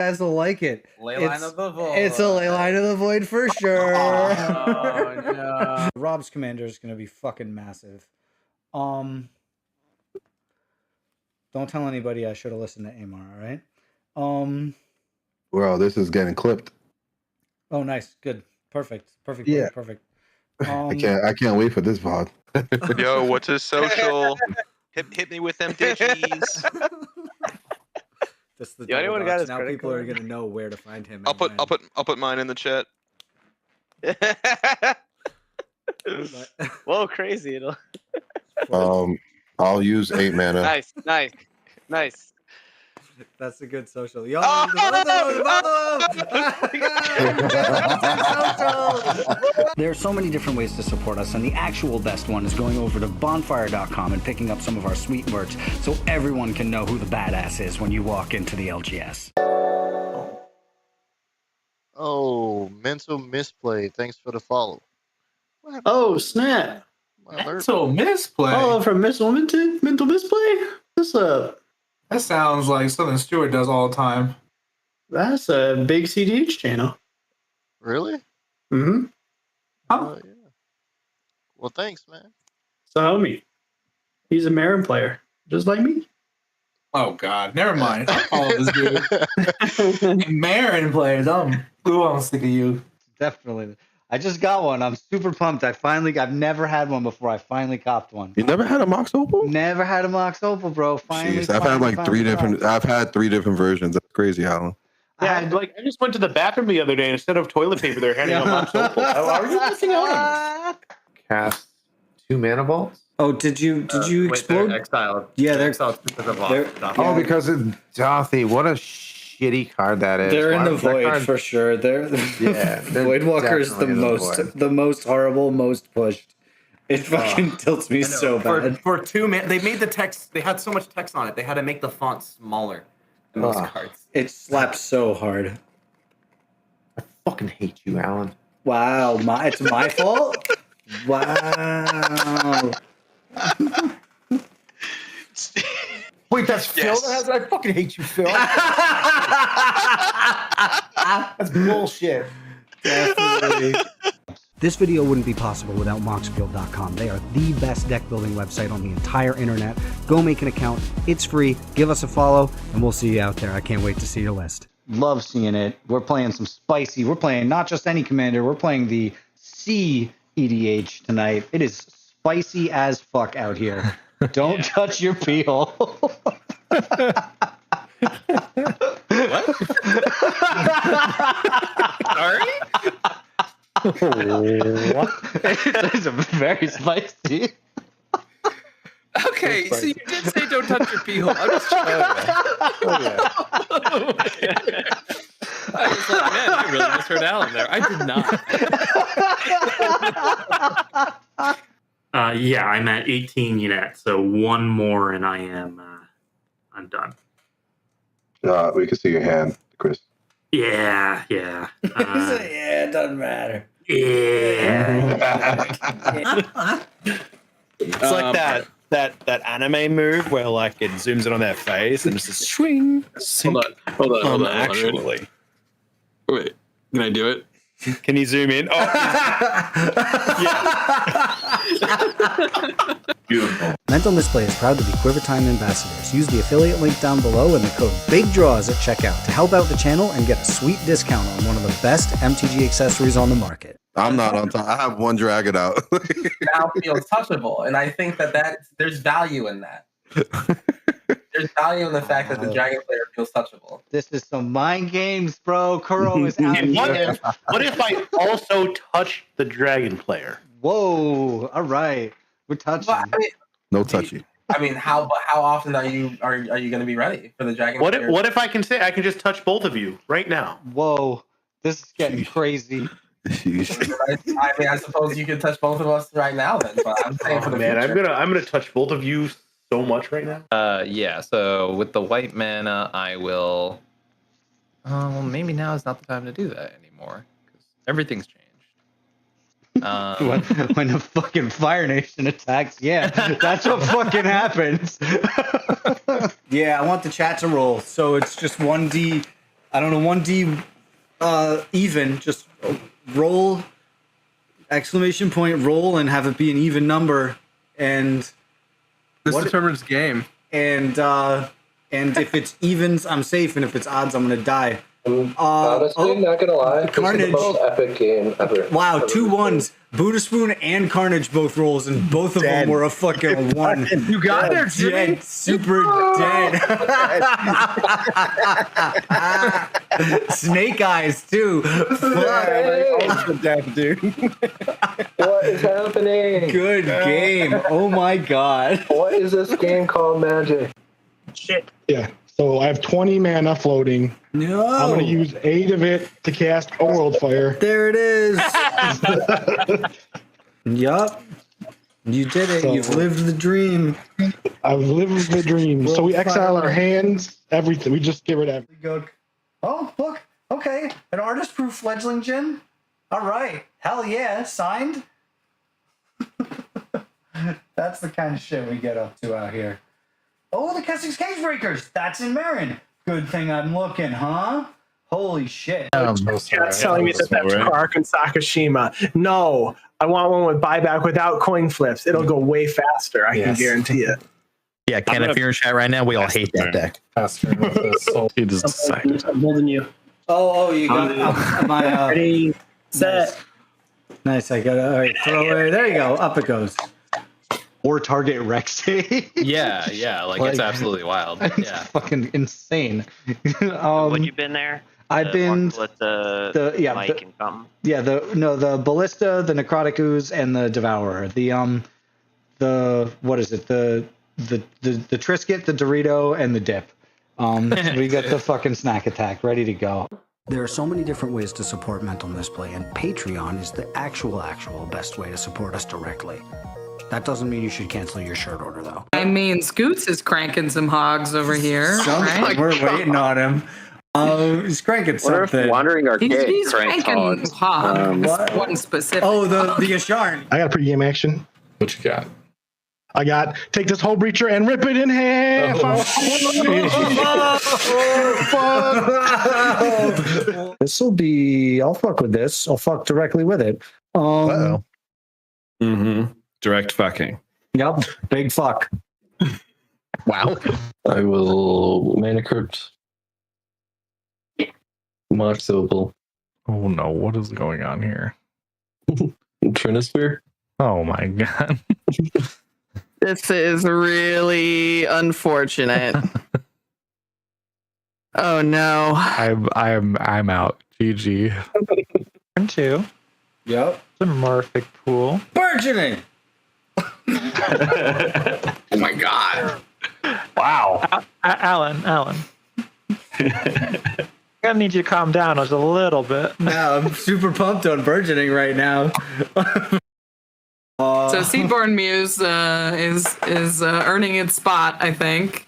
guys will like it. Leyline of the Void. It's a Leyline of the Void for sure. Oh, no. Rob's commander is going to be fucking massive. Don't tell anybody I should have listened to Amar, all right? Well, this is getting clipped. Oh, nice. Good. Perfect. Yeah. Perfect. I can't wait for this VOD. Yo, what's his social? Hit me with them digis. That's the Yo, anyone got his now credit people are card? going to know where to find him. I'll put mine in the chat. Whoa, crazy. I'll use 8 mana. Nice. That's a good social. Yo, there are so many different ways to support us, and the actual best one is going over to bonfire.com and picking up some of our sweet merch so everyone can know who the badass is when you walk into the LGS. Oh, mental misplay. Thanks for the follow. Oh, snap. Mental misplay? Oh, from Miss Wilmington? Mental misplay? What's up? That sounds like something Stuart does all the time. That's a big CEDH channel. Really? Mm-hmm. Oh, yeah. Well, thanks, man. So, homie, he's a Marin player, just like me. Oh, God. Never mind. I follow this dude. Marin players. I'm sick of you. Definitely. I just got one. I'm super pumped. I've never had one before. I finally copped one. You never had a Mox Opal? Never had a Mox Opal, bro. Finally. Jeez, I've had like 3 different. I've had 3 different versions. That's crazy, Alan. Yeah, I just went to the bathroom the other day, and instead of toilet paper, they're handing out Mox Opal. How are you missing out on this? Cast 2 mana vaults. Oh, did you explode? They're exiled. Yeah, they're exiled because of Oh, because of Dothi. What a shitty card that is. They're in the Why- that void card- for sure. They're Voidwalker is the definitely in the void. most horrible, most pushed. It fucking tilts me so bad. For 2 mana, they made the text. They had so much text on it. They had to make the font smaller in those cards. It slaps so hard. I fucking hate you, Alan. Wow, it's my fault. Wow. Wait, that's Phil that has it? I fucking hate you, Phil. That's bullshit. Definitely. This video wouldn't be possible without moxfield.com. They are the best deck building website on the entire internet. Go make an account. It's free. Give us a follow, and we'll see you out there. I can't wait to see your list. Love seeing it. We're playing some spicy. We're playing not just any commander. We're playing the cEDH tonight. It is spicy as fuck out here. Don't touch your peel. What? Sorry? What? It's very spicy. Okay, so you did say don't touch your pee hole. I'm just trying. I was like, man, you really misheard Alan there. I did not. Yeah, I'm at 18 yet, so 1 more and I'm done. We can see your hand, Chris. Yeah. Yeah, it doesn't matter. Yeah. It's like that anime move where like it zooms in on their face and it's just swing. Hold on. Actually, Wait, can I do it? Can you zoom in? Oh, Beautiful. Mental Misplay is proud to be Quivertime ambassadors. Use the affiliate link down below and the code BIGDRAWS at checkout to help out the channel and get a sweet discount on one of the best MTG accessories on the market. I'm not on top. I have 1 Dragon out. Now feels touchable, and I think that there's value in that. There's value in the fact that the dragon player feels touchable. This is some mind games, bro. Kuro is out and here. what if I also touch the dragon player? Whoa! All right, we're touching. But, No touchy. I mean, how often are you going to be ready for the dragon? What player? if I can say I can just touch both of you right now? Whoa! This is getting crazy. I mean, I suppose you could touch both of us right now, then. But I'm saying for the Man, future. I'm gonna touch both of you so much right now. Yeah. So with the white mana, I will. Well, maybe now is not the time to do that anymore because everything's changed. When the fucking Fire Nation attacks, yeah, that's what fucking happens. Yeah, I want the chat to roll, so it's just 1d I don't know, 1D even, just roll, exclamation point, roll, and have it be an even number. And This determines game. And if it's evens, I'm safe, and if it's odds, I'm gonna die. Honestly, not gonna lie, Carnage. this is the most epic game ever. Wow, 2 1s. Buddha Spoon and Carnage both rolls, and both of them were a fucking 1. You got there, Jimmy. Dead, super dead. Snake eyes too. Also dead, dude. What is happening? Good game. Oh my god. What is this game called, Magic? Shit. Yeah. So I have 20 mana floating. No. I'm going to use 8 of it to cast a World Fire. There it is. Yup. You did it. So, You've lived the dream. I've lived the dream. So we exile our hands, everything. We just get rid of Go. Oh, look. Okay. An artist-proof fledgling gin? All right. Hell yeah. Signed? That's the kind of shit we get up to out here. Oh, the Kessig's Cage Breakers. That's in Marin. Good thing I'm looking, huh? Holy shit. Chat's telling me that that's Kark and Sakashima. No, I want one with buyback without coin flips. It'll go way faster. I can guarantee it. Yeah, Ken, if you're in chat right now, we all hate that deck. He just decided. I'm holding you. Oh, you got my ready, set. Nice. I got it. All right, throw it. There you go. Up it goes. Or target Rex. Yeah, like it's absolutely wild. It's Yeah, fucking insane. What you been there? I've been the Mike and something. Yeah, the Ballista, the Necrotic Ooze, and the Devourer. The what is it? The Trisket, the Dorito, and the Dip. We got the fucking snack attack ready to go. There are so many different ways to support Mental Misplay, and Patreon is the actual best way to support us directly. That doesn't mean you should cancel your shirt order, though. I mean, Scoots is cranking some hogs over here. Right? We're waiting on him. He's cranking something. Wandering Archaic He's cranking hog. One specific. Oh, the Asharn. I got a pre-game action. what you got? I got take this whole breacher and rip it in half. This will be. I'll fuck with this. I'll fuck directly with it. Direct fucking. Yep. Big fuck. Wow. I will Mana Crypt. Mox Opal. Oh no, what is going on here? Trinisphere. Oh my god. This is really unfortunate. Oh no. I'm out. GG. Turn 2. Yep. The Murphic Pool. Burgeoning. Oh my god. Wow. Alan. I'm gonna need you to calm down just a little bit. Yeah, I'm super pumped on burgeoning right now. So Seaborn Muse is earning its spot, I think.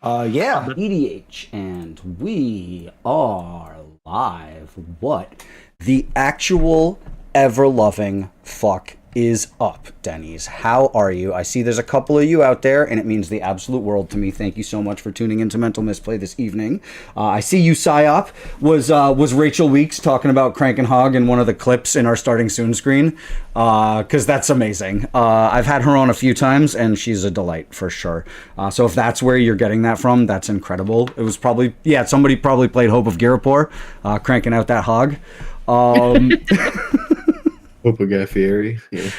Yeah, EDH, and we are live. What the actual ever-loving fuck is up, Denny's? How are you? I see there's a couple of you out there, and it means the absolute world to me. Thank you so much for tuning into Mental Misplay this evening. I see you, Psyop. Was Rachel Weeks talking about Crank and Hog in one of the clips in our Starting Soon screen? Because that's amazing. I've had her on a few times, and she's a delight for sure. So if that's where you're getting that from, that's incredible. It was probably, somebody probably played Hope of Girapur, cranking out that hog. Hope of Guy Fieri. Yeah.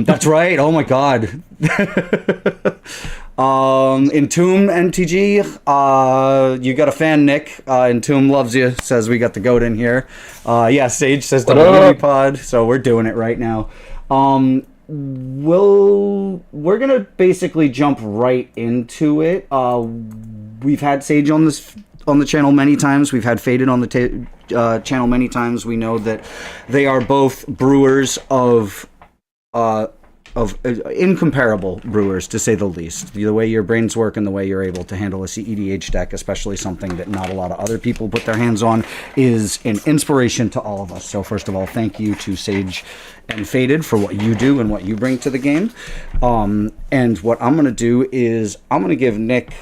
That's right. Oh my god. Entomb NTG, you got a fan, Nick. Entomb loves you, says we got the goat in here. Sage says the movie pod, so we're doing it right now. We're gonna basically jump right into it. We've had Sage on the channel many times. We've had Faded on the channel many times. We know that they are both brewers of incomparable brewers, to say the least. The way your brains work and the way you're able to handle a cEDH deck, especially something that not a lot of other people put their hands on, is an inspiration to all of us. So first of all, thank you to Sage and Faded for what you do and what you bring to the game. And what I'm going to do is I'm going to give Nick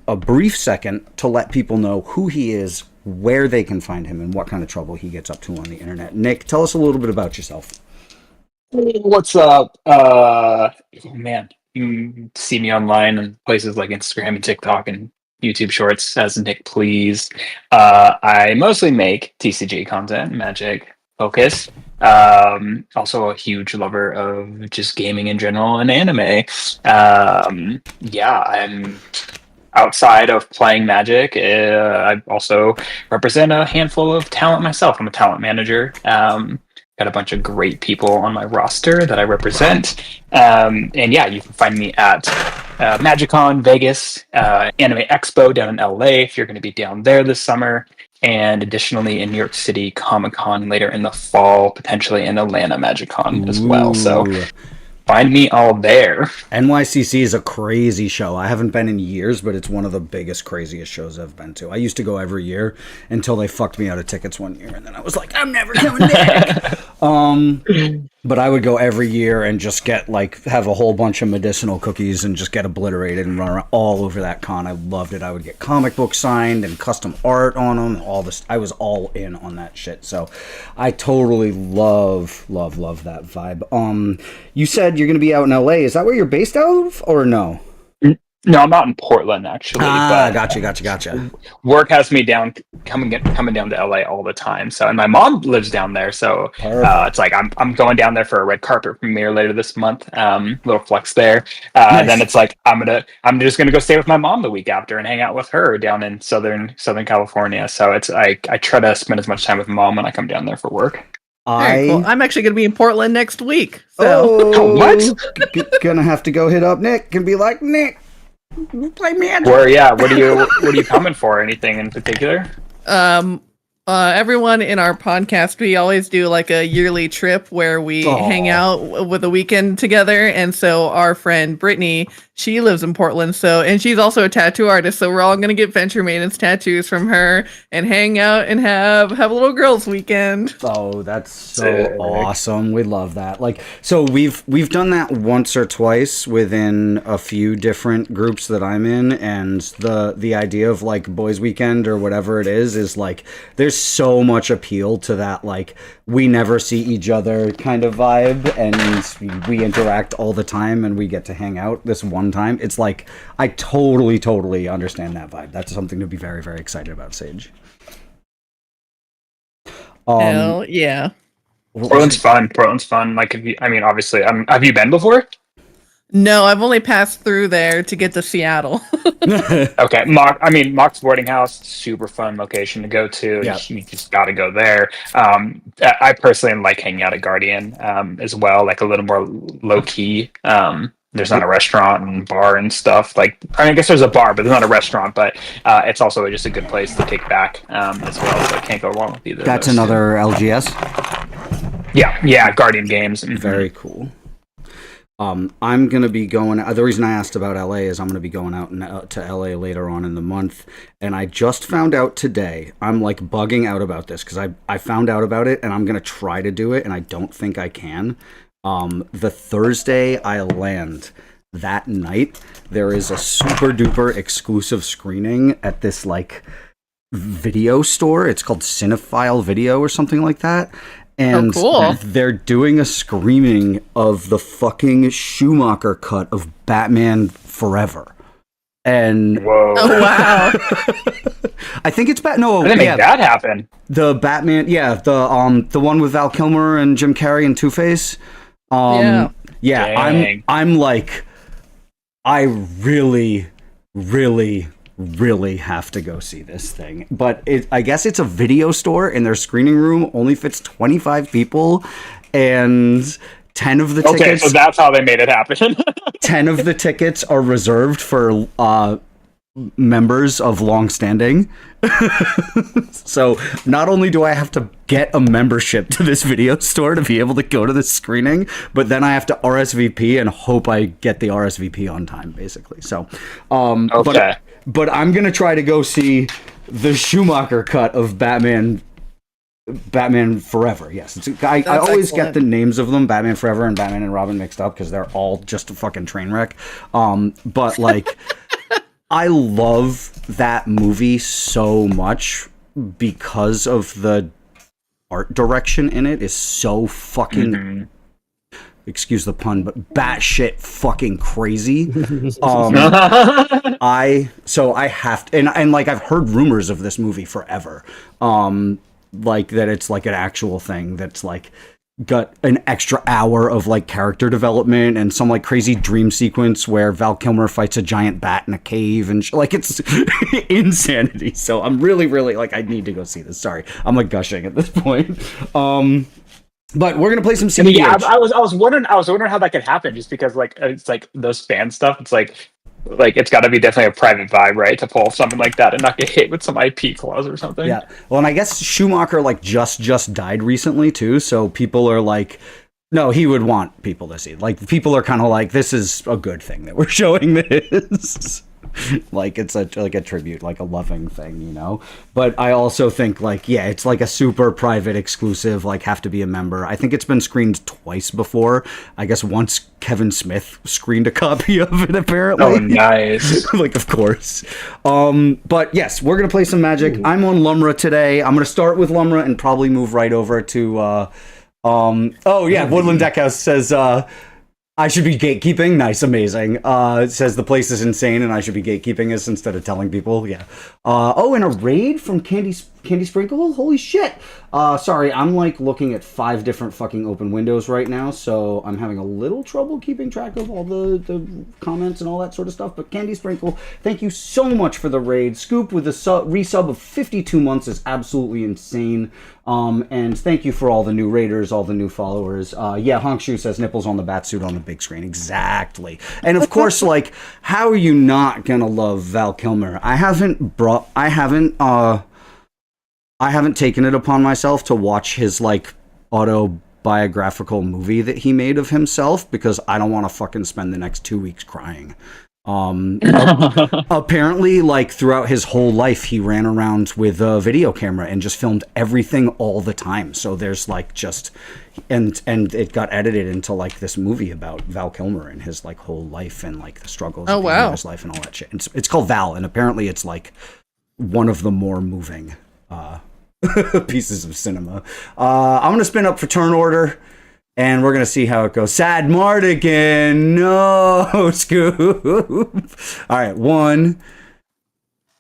a brief second to let people know who he is, where they can find him, and what kind of trouble he gets up to on the internet. Nick, tell us a little bit about yourself. What's up? Man, you can see me online in places like Instagram and TikTok and YouTube Shorts as Nick Please. I mostly make TCG content, Magic focus. Also a huge lover of just gaming in general and anime. Yeah, I'm outside of playing Magic. I also represent a handful of talent myself. I'm a talent manager. Got a bunch of great people on my roster that I represent. And yeah, you can find me at MagicCon Vegas, Anime Expo down in LA if you're going to be down there this summer. And additionally in New York City, Comic-Con later in the fall, potentially in Atlanta MagicCon as well. So find me all there. NYCC is a crazy show. I haven't been in years, but it's one of the biggest, craziest shows I've been to. I used to go every year until they fucked me out of tickets one year, and then I was like, I'm never coming back. But I would go every year and just get have a whole bunch of medicinal cookies and just get obliterated and run around all over that con. I loved it. I would get comic books signed and custom art on them. All this, I was all in on that shit. So I totally love that vibe. You said you're going to be out in LA. Is that where you're based out of, or no? No, I'm not in Portland actually. But gotcha. Work has me coming down to LA all the time. So, and my mom lives down there, so it's like I'm going down there for a red carpet premiere later this month. Little flex there. Nice. And then it's like I'm just gonna go stay with my mom the week after and hang out with her down in Southern California. So it's I try to spend as much time with mom when I come down there for work. Very cool. I'm actually going to be in Portland next week. So. What? Gonna have to go hit up Nick and be like, Nick, play Magic. What are you coming for? Anything in particular? Everyone in our podcast, we always do like a yearly trip where we hang out with a weekend together. And so our friend Brittany, she lives in Portland. And she's also a tattoo artist. So we're all going to get Venture Maidens tattoos from her and hang out and have a little girls weekend. Oh, that's so awesome. We love that. So we've done that once or twice within a few different groups that I'm in. And the idea of boys weekend or whatever it is there's so much appeal to that we never see each other kind of vibe, and we interact all the time and we get to hang out this one time. It's I totally understand that vibe. That's something to be very, very excited about, Sage. Hell yeah. Portland's fun. Obviously, have you been before? No, I've only passed through there to get to Seattle. Okay, Mock's boarding house, super fun location to go to. Yeah. You just got to go there. I personally like hanging out at Guardian as well, a little more low key. There's not a restaurant and bar and stuff. I guess there's a bar, but there's not a restaurant. But it's also just a good place to kick back as well. So I can't go wrong with either. That's another LGS. Yeah, Guardian Games. Mm-hmm. Very cool. I'm going to be going... The reason I asked about LA is I'm going to be going out to LA later on in the month. And I just found out today, I'm bugging out about this because I found out about it and I'm going to try to do it and I don't think I can. The Thursday I land, that night, there is a super duper exclusive screening at this video store. It's called Cinephile Video or something like that. And cool. They're doing a screening of the fucking Schumacher cut of Batman Forever. And whoa! Oh wow! I think it's that happen. The Batman, the one with Val Kilmer and Jim Carrey and Two-Face. Yeah. Dang. I'm I really have to go see this thing, but I guess it's a video store and their screening room only fits 25 people, and 10 of the tickets. Okay, so that's how they made it happen. 10 of the tickets are reserved for members of long-standing. So not only do I have to get a membership to this video store to be able to go to this screening, but then I have to RSVP and hope I get the RSVP on time, basically. So, okay. But I'm going to try to go see the Schumacher cut of Batman Forever. Yes. I always get the names of them, Batman Forever and Batman and Robin, mixed up because they're all just a fucking train wreck. But I love that movie so much because of the art direction in it is so fucking excuse the pun, but batshit fucking crazy. I have to, and like I've heard rumors of this movie forever. Like that it's like an actual thing that's like got an extra hour of like character development and some like crazy dream sequence where Val Kilmer fights a giant bat in a cave and like it's insanity. So I'm really like I need to go see this. Sorry, I'm like gushing at this point. But we're gonna play some cEDH. Yeah, I was wondering how that could happen, just because like it's like those fan stuff. It's like it's got to be definitely a private vibe, right, to pull something like that and not get hit with some IP clause or something. Yeah, well, and I guess Schumacher like just died recently too, so people are like, no, he would want people to see. Like people are kind of like, this is a good thing that we're showing this. Like it's like a tribute, like a loving thing, you know. But I also think like, yeah, it's like a super private exclusive, like have to be a member. I think it's been screened twice before. I guess once Kevin Smith screened a copy of it apparently. Oh, nice. Like of course. But yes, we're gonna play some Magic. I'm on Lumra today. I'm gonna start with Lumra and probably move right over to oh yeah, Woodland Deckhouse says I should be gatekeeping. Nice, amazing. It says the place is insane and I should be gatekeeping this instead of telling people. Yeah. Oh, and a raid from Candy Sprinkle? Holy shit. Sorry, I'm like looking at 5 different fucking open windows right now, so I'm having a little trouble keeping track of all the comments and all that sort of stuff. But Candy Sprinkle, thank you so much for the raid. Scoop with a resub of 52 months is absolutely insane. And thank you for all the new raiders, all the new followers. Yeah, Honkshu says nipples on the batsuit on the big screen. Exactly. And of course, like, how are you not gonna love Val Kilmer? I haven't taken it upon myself to watch his like autobiographical movie that he made of himself because I don't want to fucking spend the next 2 weeks crying. Apparently, like throughout his whole life, he ran around with a video camera and just filmed everything all the time. So there's like just, and it got edited into like this movie about Val Kilmer and his like whole life and like the struggles of his life and all that shit. It's called Val, and apparently it's like one of the more moving pieces of cinema. I'm gonna spin up for turn order. And we're going to see how it goes. Sad Mardigan. No, Scoop. All right. 1,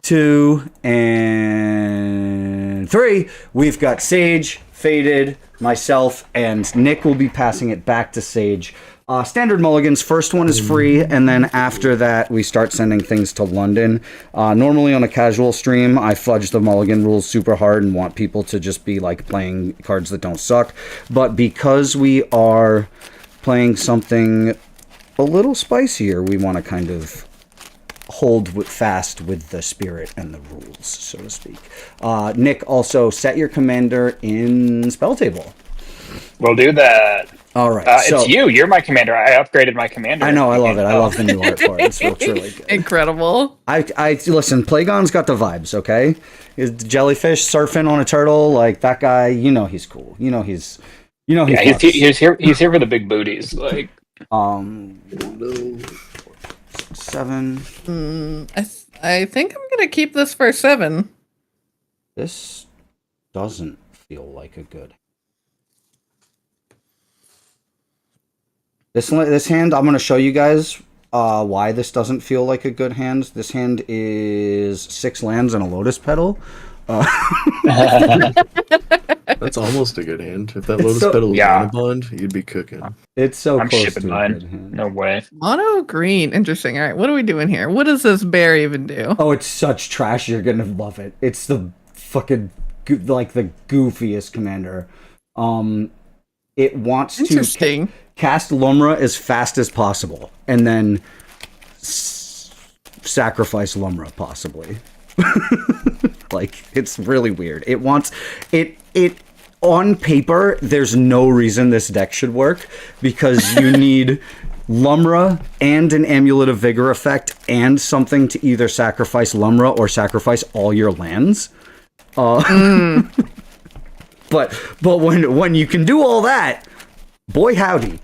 2, and 3. We've got Sage, Faded, myself, and Nick will be passing it back to Sage. Standard mulligans. First one is free, and then after that, we start sending things to London. Normally on a casual stream, I fudge the mulligan rules super hard and want people to just be like playing cards that don't suck. But because we are playing something a little spicier, we want to kind of hold fast with the spirit and the rules, so to speak. Nick, also set your commander in spell table. We'll do that. All right, it's you. You're my commander. I upgraded my commander. I know. I love it. I love the new art for it. It looks really good. Incredible. I listen. Plagon's got the vibes. Okay, is jellyfish surfing on a turtle like that guy? You know he's cool. You know he's. Yeah, he's here. He's here for the big booties. Like 7. I think I'm gonna keep this for 7. This doesn't feel like a good. This hand, I'm going to show you guys why this doesn't feel like a good hand. This hand is 6 lands and a Lotus Petal. That's almost a good hand. If that Lotus Petal was on a bond, you'd be cooking. It's so I'm close shipping to mine. a good hand. No way. Mono green. Interesting. All right, what are we doing here? What does this bear even do? Oh, it's such trash. You're going to love it. It's the fucking, like, the goofiest commander. It wants to cast Lumra as fast as possible, and then sacrifice Lumra, possibly. Like, it's really weird. It wants... It on paper, there's no reason this deck should work, because you need Lumra and an Amulet of Vigor effect, and something to either sacrifice Lumra or sacrifice all your lands. But when you can do all that, boy howdy.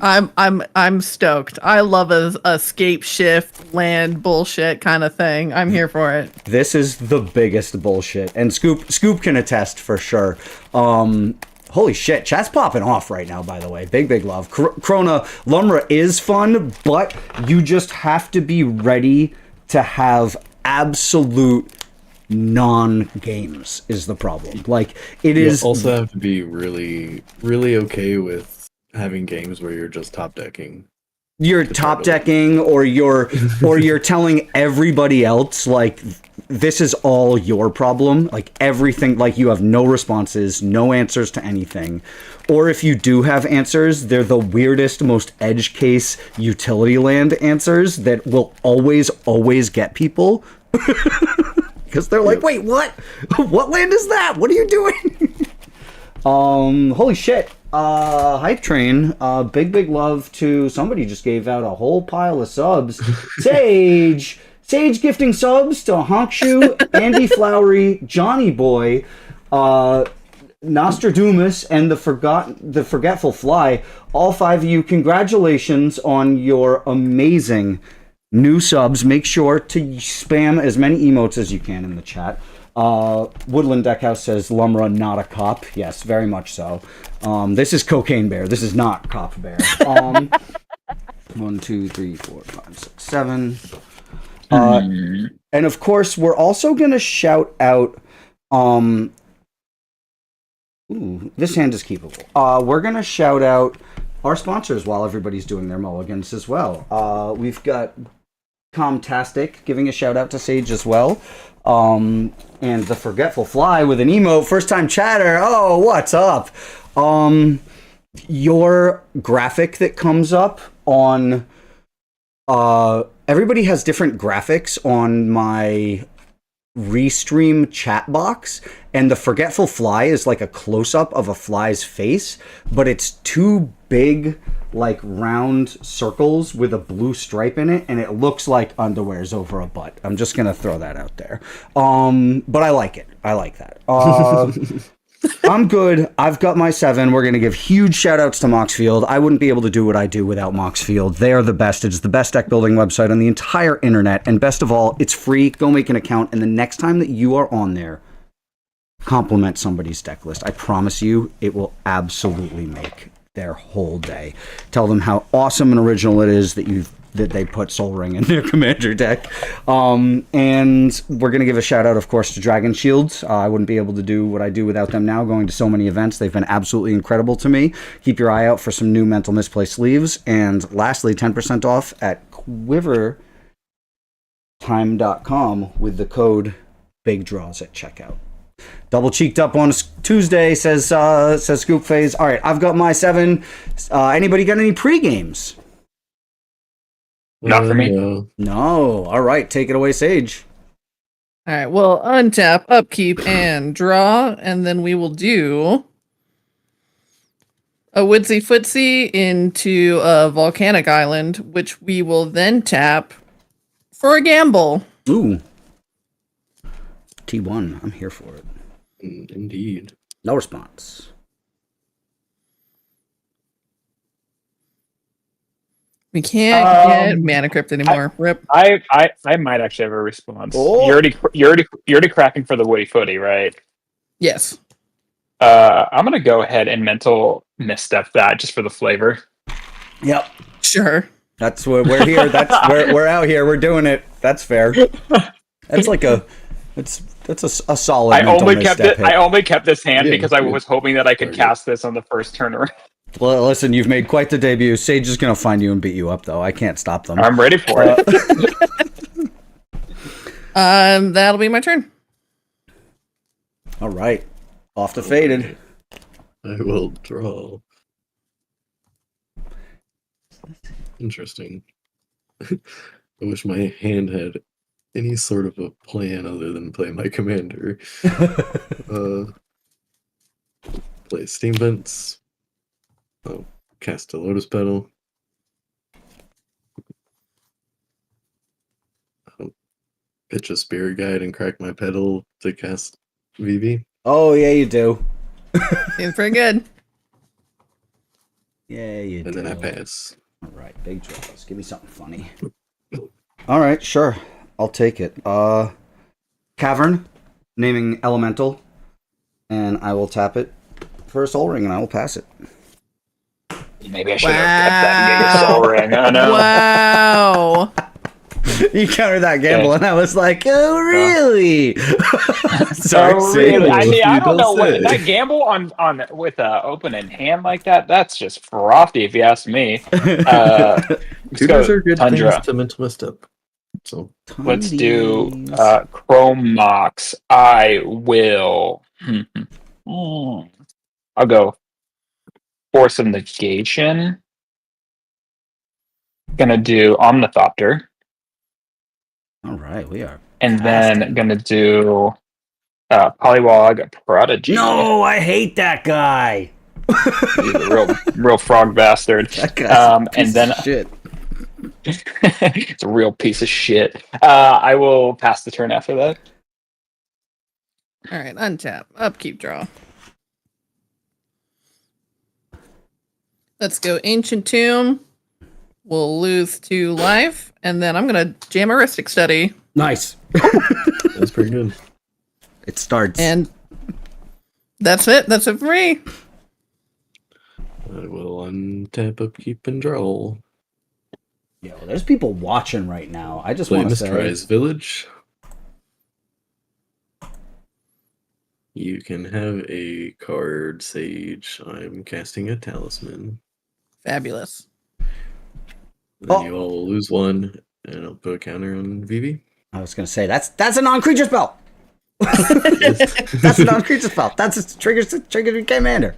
I'm stoked. I love a scape shift land bullshit kind of thing. I'm here for it. This is the biggest bullshit, and Scoop can attest for sure. Holy shit, chat's popping off right now, by the way. Big love. Krona, Lumra is fun, but you just have to be ready to have absolute non-games is the problem. Like, it is... You also have to be really, really okay with having games where you're just top decking. You're top decking, or you're telling everybody else, like, this is all your problem. Like, everything, like, you have no responses, no answers to anything. Or if you do have answers, they're the weirdest, most edge case utility land answers that will always get people. Because they're like, wait, what? What land is that? What are you doing? Holy shit. Hype Train, big love to somebody just gave out a whole pile of subs. Sage gifting subs to Honkshoe, Andy Flowery, Johnny Boy, Nostradamus, and the Forgetful Fly. All 5 of you, congratulations on your amazing new subs. Make sure to spam as many emotes as you can in the chat. Woodland Deckhouse says Lumra not a cop. Yes, very much so. This is Cocaine Bear. This is not Cop Bear. 1, 2, 3, 4, 5, 6, 7. And of course, we're also gonna shout out. Ooh, this hand is keepable. We're gonna shout out our sponsors while everybody's doing their mulligans as well. We've got Comtastic giving a shout out to Sage as well. And the Forgetful Fly with an emote, first time chatter. Oh, what's up? Your graphic that comes up on everybody has different graphics on my Restream chat box, and the Forgetful Fly is like a close-up of a fly's face, but it's 2 big, like, round circles with a blue stripe in it, and it looks like underwear's over a butt. I'm just gonna throw that out there. But I like it. I like that. I'm good. I've got my 7. We're going to give huge shout-outs to Moxfield. I wouldn't be able to do what I do without Moxfield. They are the best. It's the best deck building website on the entire internet. And best of all, it's free. Go make an account. And the next time that you are on there, compliment somebody's deck list. I promise you, it will absolutely make their whole day. Tell them how awesome and original it is that they put Soul Ring in their Commander deck. And we're going to give a shout out, of course, to Dragon Shields. I wouldn't be able to do what I do without them now, going to so many events. They've been absolutely incredible to me. Keep your eye out for some new Mental Misplay sleeves. And lastly, 10% off at quivertime.com with the code BIGDRAWS at checkout. Double cheeked up on Tuesday, says Scoop Phase. All right, I've got my 7. Anybody got any pre-games? Not for me. No. All right, take it away, Sage. All right, we'll untap, upkeep, and draw, and then we will do a Woodsy Footsie into a Volcanic Island, which we will then tap for a gamble. Ooh. T1, I'm here for it. Indeed. No response. We can't get Mana Crypt anymore. Rip. I might actually have a response. Oh. You're already cracking for the Woody Footy, right? Yes. I'm gonna go ahead and mental misstep that just for the flavor. Yep. Sure. That's what we're here. That's we're out here. We're doing it. That's fair. That's like that's a solid. I mental only kept misstep it. hit. I only kept this hand Yeah, because I was hoping that I could cast this on the first turn around. Well, listen, you've made quite the debut. Sage is going to find you and beat you up, though. I can't stop them. I'm ready for it. That'll be my turn. All right. Off to Faded. I will draw. Interesting. I wish my hand had any sort of a plan other than play my commander. Play Steam Vents. Oh, cast a Lotus Petal. I'll pitch a Spirit Guide and crack my pedal to cast VV. Oh, yeah, you do. Seems pretty good. Yeah, you And do. then I pass. All right, big draws. Give me something funny. All right, sure. I'll take it. Cavern, naming elemental, and I will tap it for a soul ring, and I will pass it. Maybe I should have kept that and get your soul ring. I know. Wow. You countered that gamble, and I was like, "Oh, really?" Sorry, Oh, Sid. really? I mean, I don't know what that gamble on with open in hand like that. That's just frothy, if you ask me. Tutors are good Tundra. things to mental misstep. So Let's do Chrome Mox. I will. I'll go Force of Negation. Gonna do Omnithopter. All right, we are. And then gonna do Polywog Prodigy. No, I hate that guy. He's a real frog bastard. That guy's a piece and then of shit. it's a real piece of shit. I will pass the turn after that. All right, untap, upkeep, draw. Let's go Ancient Tomb. We'll lose 2 life, and then I'm gonna jam Heuristic Study. Nice. That's pretty good. It starts. And that's it. That's it for me. I will untap, upkeep, and draw. Yo, there's people watching right now. I just Play want to say. Mistrise Village. You can have a card, Sage. I'm casting a Talisman. Fabulous. Then you all will lose 1, and I'll put a counter on Vivi. I was going to say, that's a non-creature spell. That's a non-creature spell. That's a trigger commander.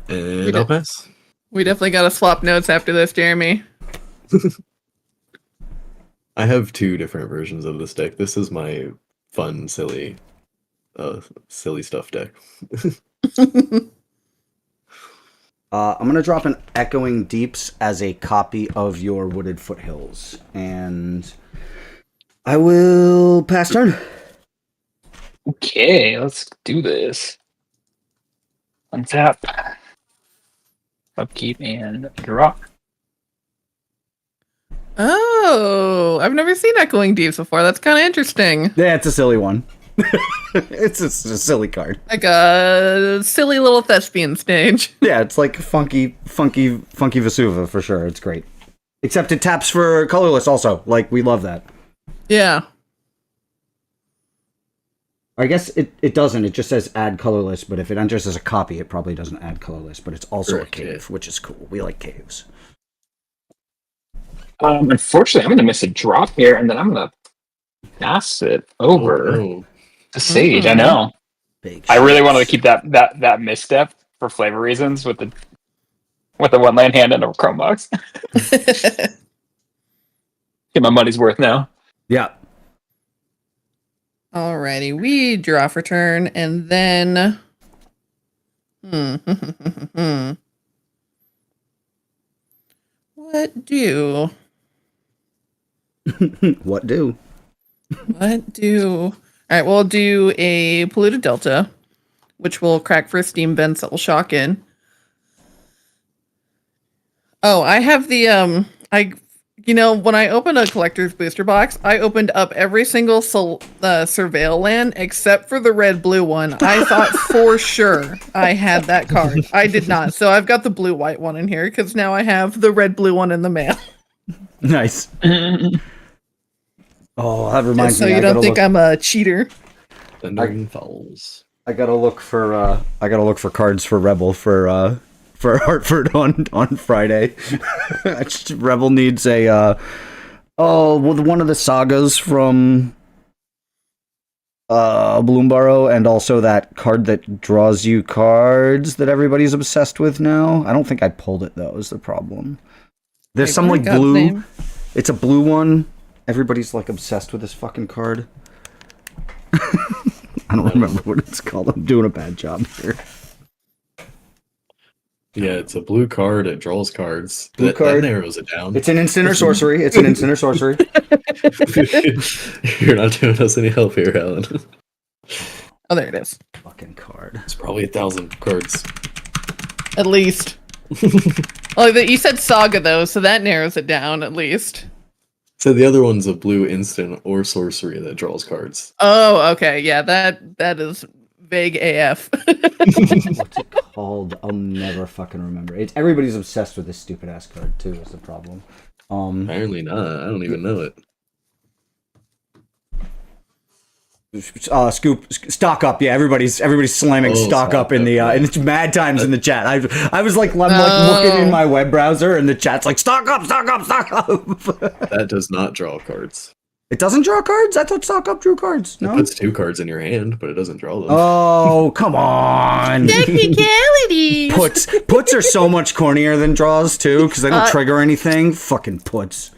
And I'll pass. We definitely got to swap notes after this, Jeremy. I have 2 different versions of this deck. This is my fun, silly stuff deck. I'm going to drop an Echoing Deeps as a copy of your Wooded Foothills. And I will pass turn. Okay, let's do this. Untap. Upkeep and draw. Oh, I've never seen Echoing Deeps before. That's kind of interesting. Yeah, it's a silly one. It's a silly card. Like a silly little thespian stage. Yeah, it's like funky Vesuva for sure. It's great. Except it taps for colorless also. Like, we love that. Yeah. I guess it doesn't. It just says add colorless, but if it enters as a copy, it probably doesn't add colorless, but it's also a cave, which is cool. We like caves. Unfortunately, I'm going to miss a drop here, and then I'm going to pass it over to Sage. I know. I really wanted to keep that misstep for flavor reasons with the 1-land hand and a Chrome Box. Get my money's worth now. Yeah. Alrighty, we draw for turn, and then... What do? What do? What do? Alright, we'll do a Polluted Delta, which will crack for steam vents that will shock in. Oh, I have the, when I opened a collector's booster box, I opened up every single Surveil land except for the red-blue one. I thought for sure I had that card. I did not. So I've got the blue-white one in here because now I have the red-blue one in the mail. Nice. Oh, that reminds me. So you don't think I'm a cheater? Thundering Falls. I gotta look for cards for Rebel for Hartford on Friday. Rebel needs a one of the sagas from Bloomborough, and also that card that draws you cards that everybody's obsessed with now. I don't think I pulled it though, is the problem. There's some like blue name? It's a blue one. Everybody's like obsessed with this fucking card. I don't remember what it's called. I'm doing a bad job here. Yeah, it's a blue card. It draws cards. Blue card. That narrows it down. It's an instant or sorcery. It's an instant or sorcery. You're not doing us any help here, Alan. Oh, there it is. Fucking card. It's probably 1,000 cards. At least. Oh, you said Saga though, so that narrows it down at least. So the other one's a blue instant or sorcery that draws cards. Oh, okay, yeah, that is vague AF. What's it called? I'll never fucking remember. It's everybody's obsessed with this stupid ass card too. Is the problem? Apparently not. I don't even know it. Stock up. Yeah, everybody's slamming stock up in the and it's mad times in the chat. I was like, I'm like looking in my web browser and the chat's like stock up. That does not draw cards. It doesn't draw cards. I thought stock up drew cards. No, it puts 2 cards in your hand, but it doesn't draw them. Oh, come on! Technicalities. Puts are so much cornier than draws too, because they don't trigger anything. Fucking puts.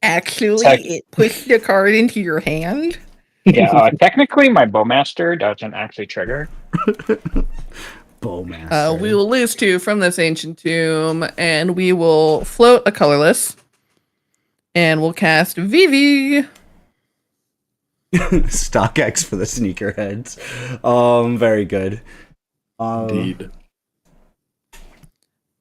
Actually, it puts the card into your hand. Yeah, technically my Bowmaster doesn't actually trigger. Bowmaster. We will lose 2 from this ancient tomb, and we will float a colorless, and we'll cast Vivi. StockX for the sneakerheads. Very good. Indeed.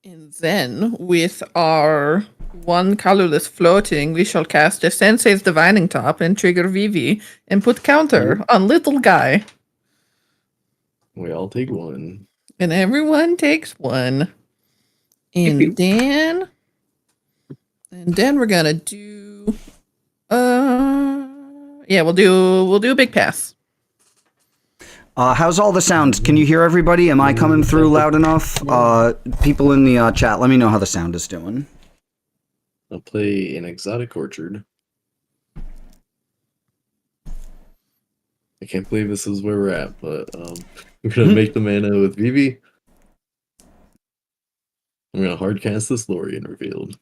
And then, with our 1 colorless floating, we shall cast a Sensei's Divining Top and trigger Vivi and put counter on little guy. We all take 1. And everyone takes 1. And then we're gonna do yeah, we'll do a big pass. How's all the sounds? Can you hear everybody? Am I coming through loud enough? People in the chat, let me know how the sound is doing. I'll play an Exotic Orchard. I can't believe this is where we're at, but I'm gonna make the mana with Vivi. I'm gonna hardcast this Lorien Revealed.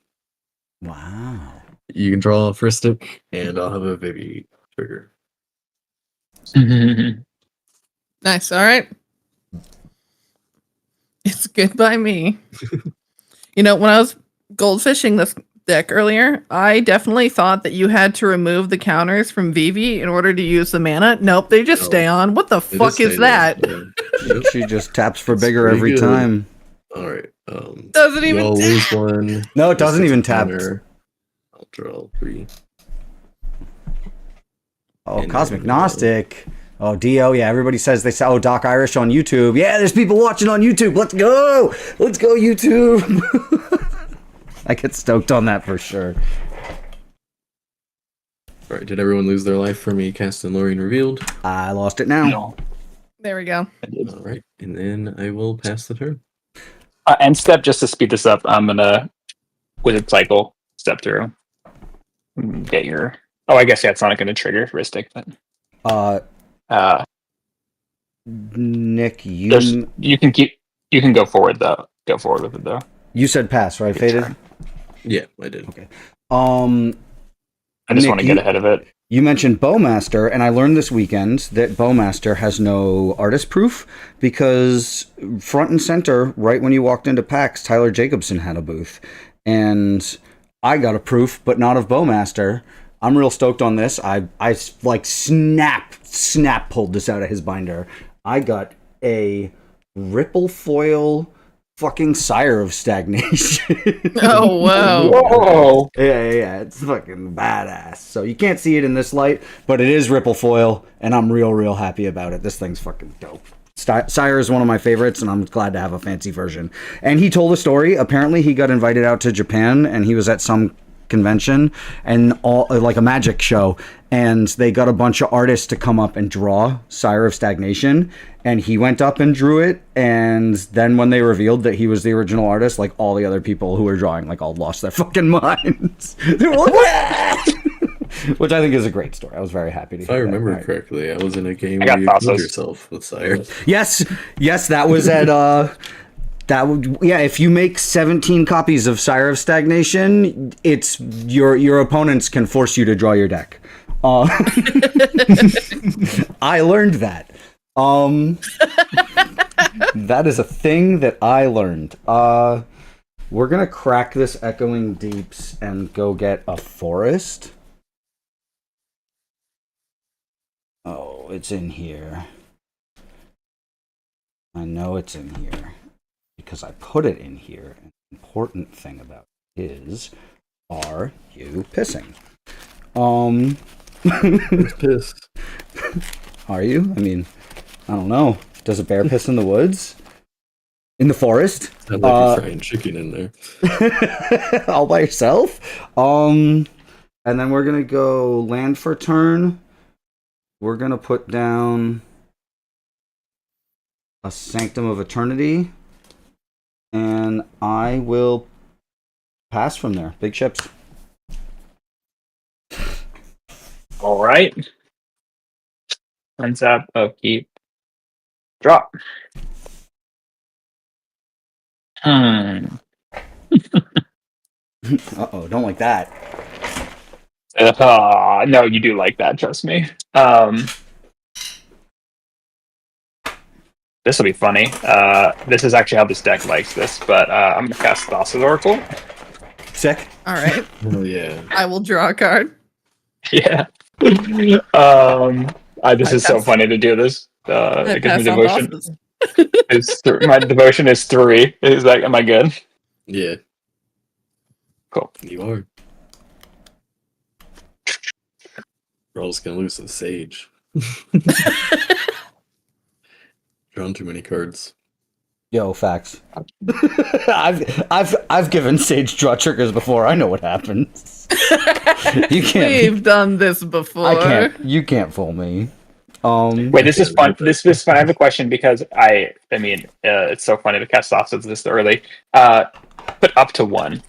Wow. You can draw a Fristic, and I'll have a Vivi trigger. Nice, alright. It's good by me. You know, when I was goldfishing this deck earlier, I definitely thought that you had to remove the counters from Vivi in order to use the mana. Nope, they just stay on. What the fuck is that? She just taps for bigger every time. Alright. Doesn't even I'll lose 1. No, it doesn't even tap. I'll draw 3. Oh, Cosmic Gnostic. Oh, Dio, yeah, everybody says they say, oh, Doc Irish on YouTube. Yeah, there's people watching on YouTube. Let's go. Let's go, YouTube. I get stoked on that for sure. Alright, did everyone lose their life for me casting Lorien Revealed? I lost it now. No. There we go. Alright, and then I will pass the turn. End step, just to speed this up, I'm gonna Wizard Cycle step through. Get your. Oh, I guess it's not gonna trigger Ristic, but. Nick, you can go forward though. Go forward with it though. You said pass, right, Faded? Yeah, I did. Okay. I just want to get ahead of it. You mentioned Bowmaster, and I learned this weekend that Bowmaster has no artist proof because front and center, right when you walked into PAX, Tyler Jacobson had a booth. And I got a proof, but not of Bowmaster. I'm real stoked on this. I like snap pulled this out of his binder. I got a Ripple Foil fucking Sire of Stagnation. Oh, wow. Whoa. Yeah, it's fucking badass. So you can't see it in this light, but it is Ripple Foil, and I'm real happy about it. This thing's fucking dope. Sire is one of my favorites, and I'm glad to have a fancy version. And he told a story. Apparently, he got invited out to Japan, and he was at some convention and all like a magic show, and they got a bunch of artists to come up and draw Sire of Stagnation, and he went up and drew it, and then when they revealed that he was the original artist, like all the other people who were drawing like all lost their fucking minds. They were like, which I think is a great story. I was very happy to hear. If I remember correctly, I was in a game I where got you thoughts. killed yourself with Sire. Yes, that was at that would, yeah, if you make 17 copies of Sire of Stagnation, it's your opponents can force you to draw your deck. I learned that. That is a thing that I learned. We're gonna crack this Echoing Deeps and go get a forest. Oh, it's in here. I know it's in here because I put it in here and important thing about it is, are you pissing? It's piss. Are you? I mean, I don't know. Does a bear piss in the woods? In the forest? Sounds like you're frying chicken in there. All by yourself? And then we're gonna go land for turn. We're gonna put down a Sanctum of Eternity. And I will pass from there. Big ships. All right. Ends up, upkeep, drop. Uh-oh, don't like that. No, you do like that, trust me. This will be funny. This is actually how this deck likes this, but I'm going to cast Thassa's Oracle. Sick. All right. Oh, yeah. I will draw a card. Yeah. This is so funny to do this. It gives me devotion. My devotion is 3. Is that, am I good? Yeah. Cool. You are. Roll's gonna lose to Sage. Drawn too many cards. Yo, facts. I've given Sage draw triggers before. I know what happens. You can't. We've done this before. I can't. You can't fool me. Wait, this is fun. This is fun. I have a question because I mean, it's so funny to cast sausage this early. Put up to 1.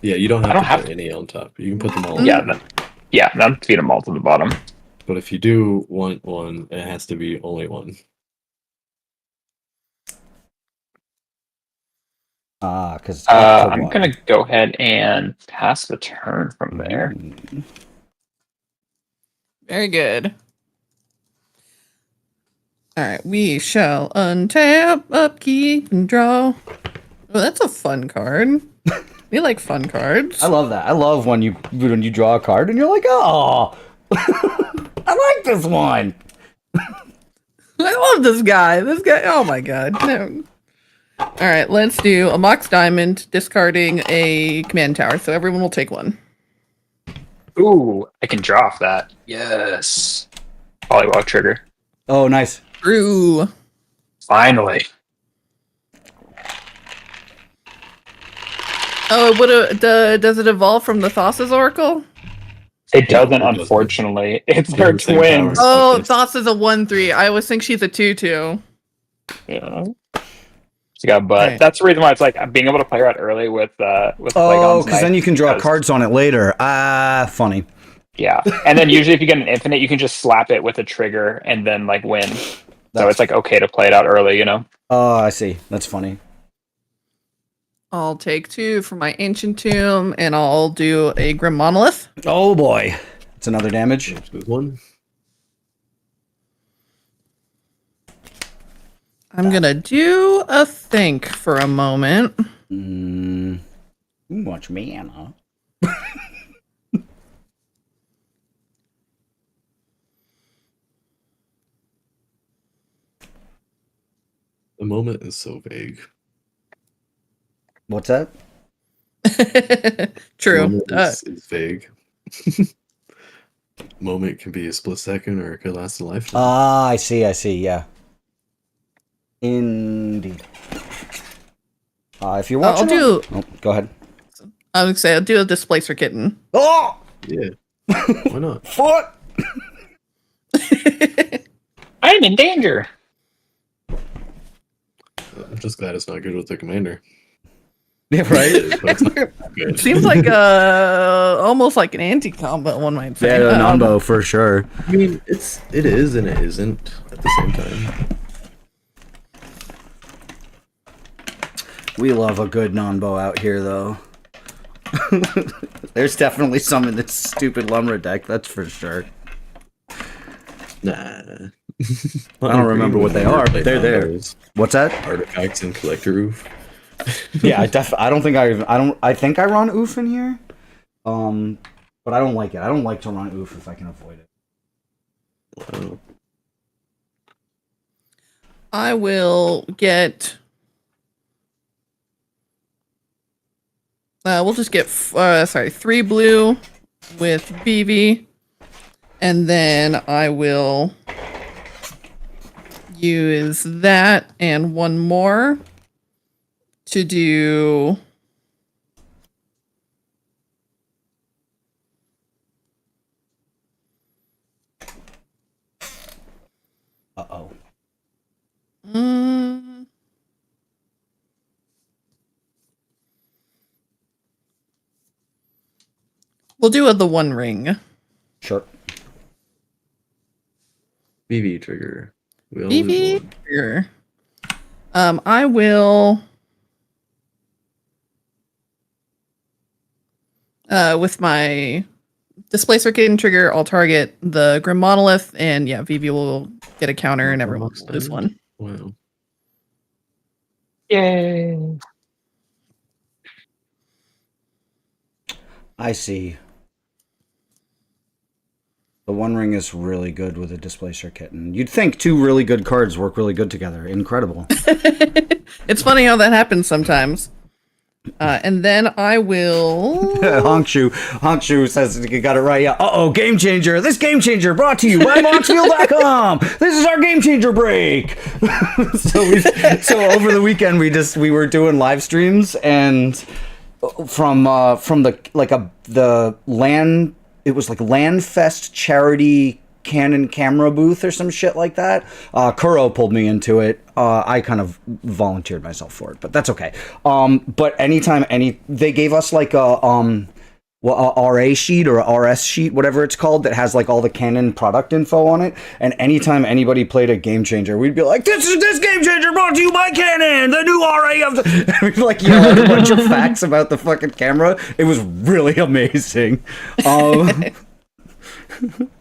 Yeah, you don't have to put any on top. You can put them all. Then feed them all to the bottom. But if you do want one, it has to be only 1. Because I'm gonna go ahead and pass the turn from there. Very good. All right, we shall untap, upkeep, and draw. Oh, that's a fun card. We like fun cards. I love that. I love when you draw a card and you're like, oh, I like this one. I love this guy. This guy. Oh my god. No. All right, let's do a Mox Diamond, discarding a command tower. So everyone will take 1. Ooh, I can draw off that. Yes. Polywog trigger. Oh, nice. True. Finally. Oh, does it evolve from the Thassa's Oracle? It doesn't, unfortunately. It's her twins. Oh, Thassa's a 1/3. I always think she's a 2/2. Yeah. She got butt. Right. That's the reason why it's like being able to play her out early with Oh, Plagon's because then you can draw cards on it later. Funny. Yeah, and then usually if you get an infinite, you can just slap it with a trigger and then like win. So it's like okay to play it out early, you know? Oh, I see. That's funny. I'll take 2 for my Ancient Tomb, and I'll do a Grim Monolith. Oh boy. It's another damage. Good one. I'm gonna do a think for a moment. Too much mana. The moment is so vague. What's that? True. Moment is vague. Moment can be a split second or it could last a lifetime. I see. Yeah. Indeed. If you're watching, go ahead. I would say I'll do a Displacer Kitten. Oh, yeah. Why not? What? I'm in danger. I'm just glad it's not good with the commander. Yeah, right. It seems like almost like an anti-combat, one might say. Yeah, Nombo for sure. I mean, it is and it isn't at the same time. We love a good Nombo out here, though. There's definitely some in this stupid Lumra deck, that's for sure. Nah. I don't remember what they are, but they're there. What's that? Artifacts and Collector Oof. Yeah, I think I run Oof in here. But I don't like it. I don't like to run Oof if I can avoid it. Wow. I will get We'll just get 3 blue with BV, and then I will use that and one more to do Uh-oh. We'll do the one ring. Sure. BB trigger. We always BB want. trigger. I will with my display circuit trigger, I'll target the Grim Monolith, and yeah, VV will get a counter, and everyone will lose one. Wow. Yay. I see. The One Ring is really good with a Displacer Kitten. You'd think two really good cards work really good together. Incredible. It's funny how that happens sometimes. And then I will... Honkshu says you got it right. Yeah. Uh-oh, Game Changer. This Game Changer brought to you by Moxfield.com. This is our Game Changer break. So over the weekend we were doing live streams, and from the LAN, it was like LANFest charity Canon camera booth or some shit like that. Kuro pulled me into it. I kind of volunteered myself for it, but that's okay. But anytime they gave us like a RA sheet or a RS sheet, whatever it's called, that has like all the Canon product info on it. And anytime anybody played a Game Changer, we'd be like, "This Game Changer brought to you by Canon, the new RA of the." And we'd like yell out a bunch of facts about the fucking camera. It was really amazing.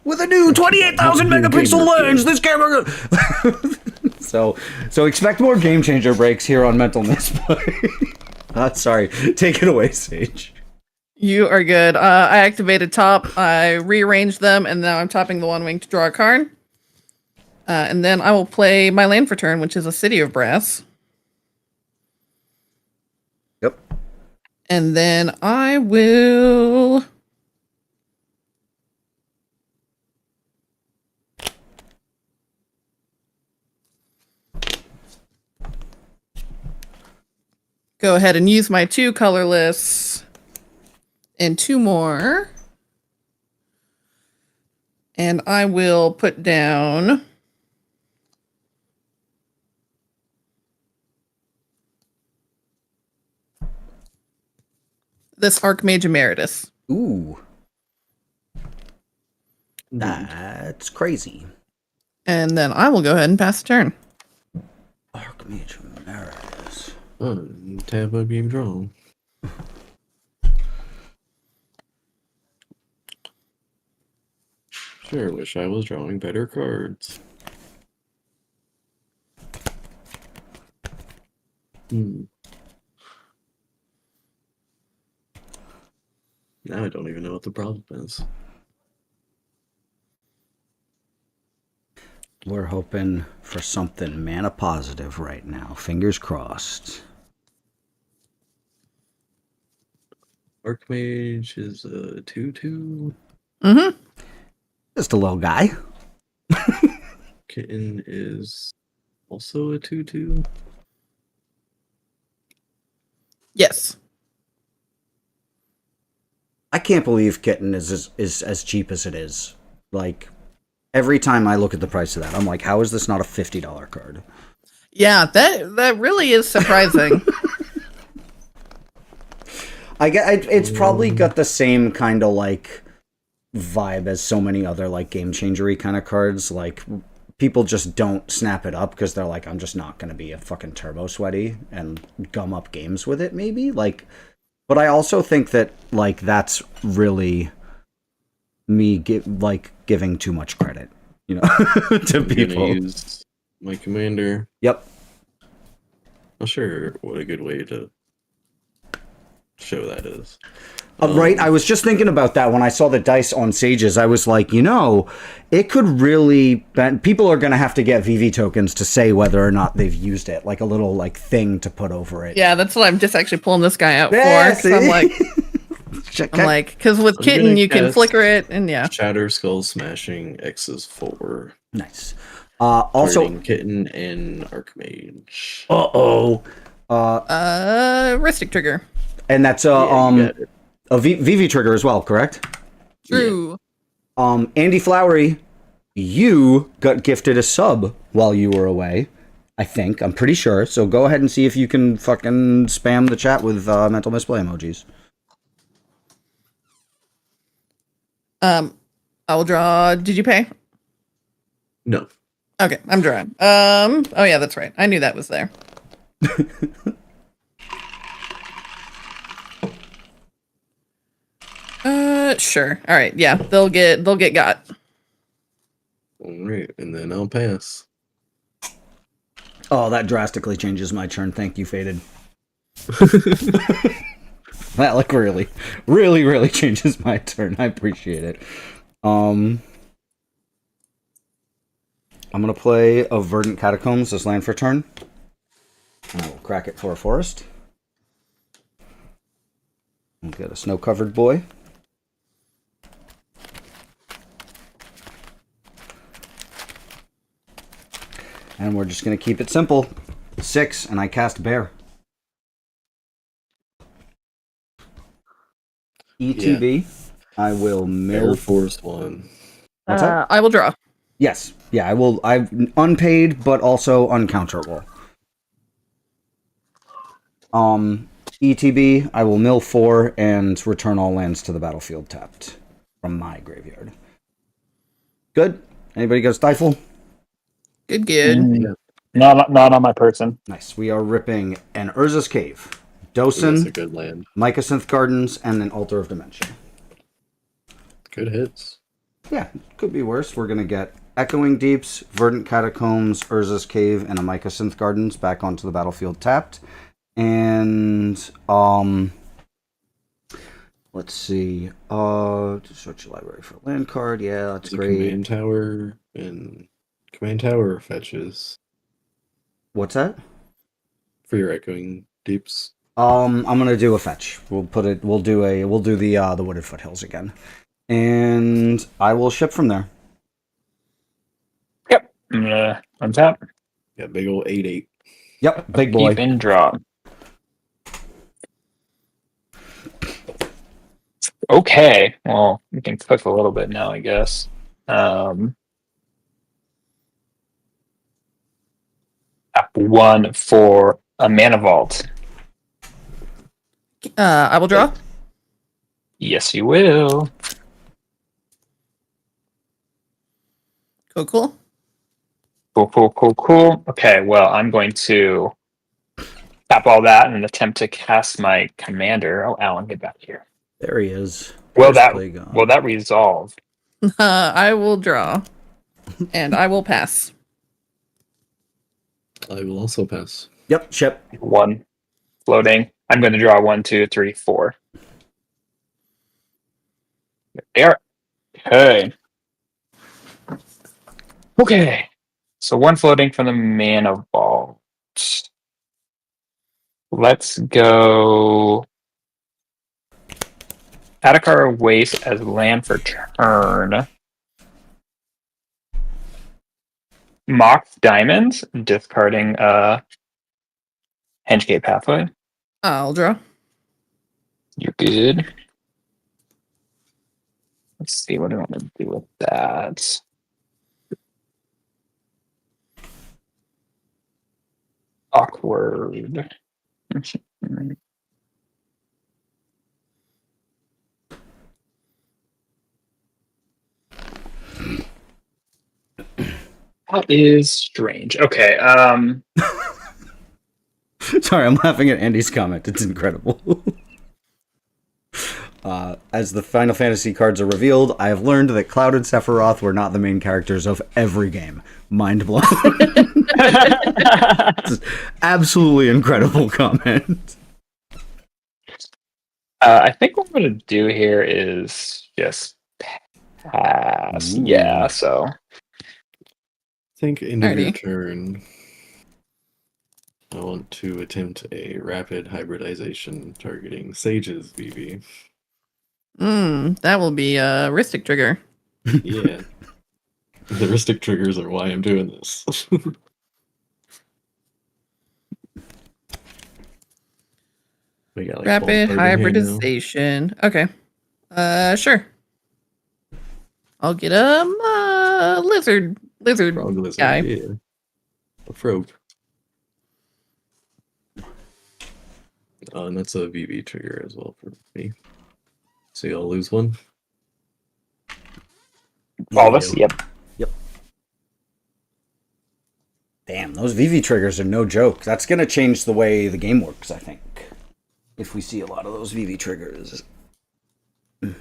With a new 28,000 megapixel lens, this camera. So expect more Game Changer breaks here on Mental Misplay. Sorry, take it away, Sage. You are good. I activated top, I rearranged them, and now I'm topping the One Wing to draw a card. And then I will play my land for turn, which is a City of Brass. Yep. And then I will... go ahead and use my 2 colorless and 2 more. And I will put down this Archmage Emeritus. Ooh. That's crazy. And then I will go ahead and pass the turn. Archmage Emeritus. Tab up game drawn. Sure, wish I was drawing better cards. Now I don't even know what the problem is. We're hoping for something mana positive right now. Fingers crossed. Archmage is a 2/2. Mm-hmm. Just a little guy. Kitten is also a 2/2. Yes. I can't believe Kitten is as cheap as it is. Like, every time I look at the price of that, I'm like, how is this not a $50 card? Yeah, that really is surprising. It's probably got the same kind of like vibe as so many other like game changery kind of cards. Like, people just don't snap it up because they're like, I'm just not going to be a fucking turbo sweaty and gum up games with it, maybe. Like, but I also think that like that's really me giving too much credit, you know, to people. Use my commander. Yep. Not sure what a good way to show that is. Right, I was just thinking about that when I saw the dice on Sages. I was like, it could really... People are going to have to get VV tokens to say whether or not they've used it, like a little thing to put over it. Yeah, that's what I'm just actually pulling this guy out Yeah, for. 'Cause I'm like, because with I'm Kitten gonna you can cast flicker it, and yeah. Shatter Skull Smashing X's 4. Nice. Also, Targeting Kitten and Archmage. Ristic Trigger. And that's a VV trigger as well, correct? True. Andy Flowery, you got gifted a sub while you were away. I think. I'm pretty sure. So go ahead and see if you can fucking spam the chat with mental misplay emojis. I will draw. Did you pay? No. Okay, I'm drawing. Oh yeah, that's right. I knew that was there. Sure. All right. Yeah, they'll get got. All right, and then I'll pass. Oh, that drastically changes my turn. Thank you, Faded. That really changes my turn. I appreciate it. I'm gonna play a Verdant Catacombs as land for turn. I will crack it for a forest. We'll get a snow-covered boy. And we're just gonna keep it simple. 6, and I cast Bear. ETB. I will mill. Air Force 1. What's that? I will draw. Yes. Yeah, I will. I'm unpaid, but also uncounterable. ETB. I will mill 4 and return all lands to the battlefield tapped from my graveyard. Good. Anybody go Stifle? Good. Not on my person. Nice. We are ripping an Urza's Cave, Dosen, That's a good land. Mycosynth Gardens, and an Altar of Dimension. Good hits. Yeah, could be worse. We're going to get Echoing Deeps, Verdant Catacombs, Urza's Cave, and a Mycosynth Gardens back onto the battlefield tapped. And, let's see. Search your library for a land card. Yeah, that's great. Command Tower fetches. What's that? For your Echoing Deeps. I'm gonna do a fetch. We'll do the Wooded Foothills again. And I will ship from there. Yep. Untap. Yeah, big old 8/8. Yep, big boy. Keep and draw. Okay. Well, we can cook a little bit now, I guess. Tap 1 for a Mana Vault. I will draw. Yes, you will. Cool. Cool. Okay, well, I'm going to tap all that and attempt to cast my commander. Oh, Alan, get back here. There he is. Will that resolve? I will draw. And I will pass. I will also pass. Yep, ship. 1 floating. I'm going to draw 1, 2, 3, 4. There. Okay. So 1 floating from the Mana Vault. Let's go Atakara Waste as land for turn. Mock Diamonds, discarding Hengate Pathway. I'll draw. You're good. Let's see, what do I want to do with that? Awkward. That is strange. Okay. Sorry, I'm laughing at Andy's comment. It's incredible. As the Final Fantasy cards are revealed, I have learned that Cloud and Sephiroth were not the main characters of every game. Mind blown. Absolutely incredible comment. I think what I'm going to do here is just pass. Ooh. Yeah, so. I think end of your Alrighty. turn. I want to attempt a rapid hybridization targeting Sage's VV. That will be a Ristic trigger. Yeah. The heuristic triggers are why I'm doing this. We got, like, Rapid ballpark in hand now. hybridization. Okay. Sure. I'll get a lizard Frog lizard, guy. yeah. A frog. And that's a VV trigger as well for me. So you'll lose one. All of us? Yep. Damn, those VV triggers are no joke. That's going to change the way the game works, I think. If we see a lot of those VV triggers. You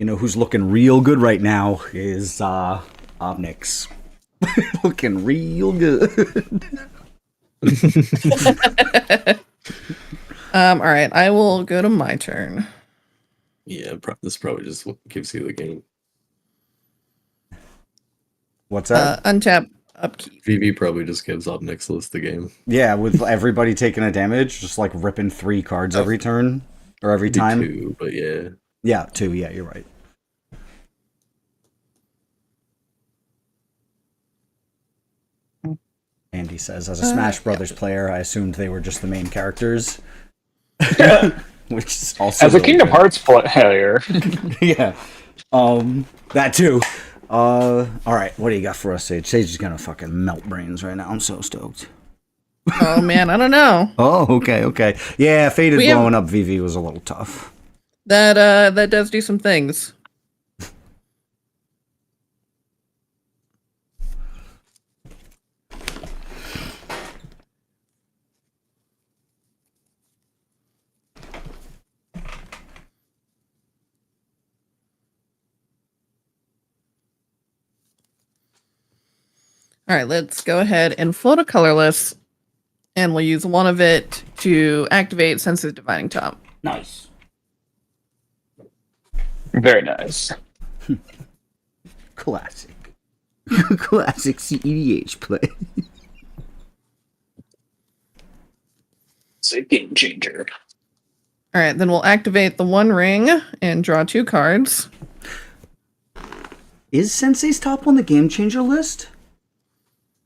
know who's looking real good right now is Obnix. Looking real good. All right, I will go to my turn. Yeah, this probably just gives you the game. What's that? Untap upkeep. VV probably just gives Obnixilus the game. Yeah, with everybody taking a damage, just like ripping 3 cards every turn or every time. 2, but yeah. Yeah, 2. Yeah, you're right. Andy says, as a Smash Brothers player, I assumed they were just the main characters. Which is also as a Kingdom Hearts player. Yeah. That too. Alright, what do you got for us, Sage? Sage is gonna fucking melt brains right now. I'm so stoked. Oh man, I don't know. Oh, okay. Yeah, Faded We have- blowing up VV was a little tough. That does do some things. All right, let's go ahead and float a colorless, and we'll use one of it to activate Senses Dividing Top. Nice. Very nice. Classic. Classic cEDH play. It's a game changer. All right, then we'll activate the One Ring and draw 2 cards. Is Sensei's Top on the Game Changer list?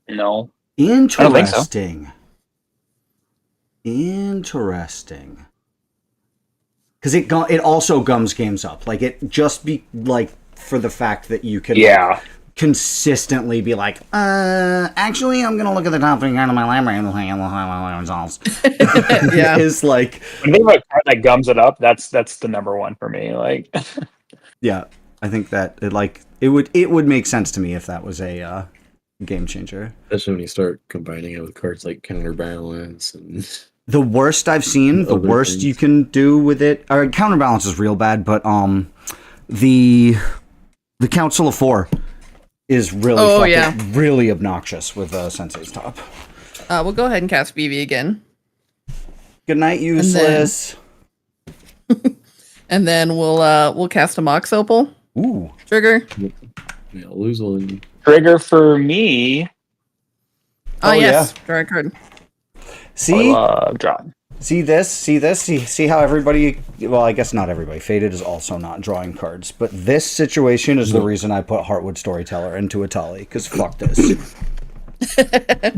No. Interesting. Interesting. Because it also gums games up. Like, it just be like for the fact that you can consistently be like, actually, I'm gonna look at the top 3 card of my library and we'll have my results. Yeah. It's like, when they have a card that gums it up, that's the number one for me. Like, yeah, I think that it would make sense to me if that was a game changer. Especially when you start combining it with cards like Counterbalance and the worst I've seen, the worst things. you can do with it, or Counterbalance is real bad, but the Council of 4 is really really obnoxious with Sensei's Top. We'll go ahead and cast BB again. Good night, useless. And then we'll cast a Mox Opal. Ooh. Trigger. Yeah, I'll lose one. trigger for me. Oh yes, draw a card. See? Draw. See this? See how everybody... Well, I guess not everybody. Faded is also not drawing cards. But this situation is the reason I put Heartwood Storyteller into Atali. Because fuck this. I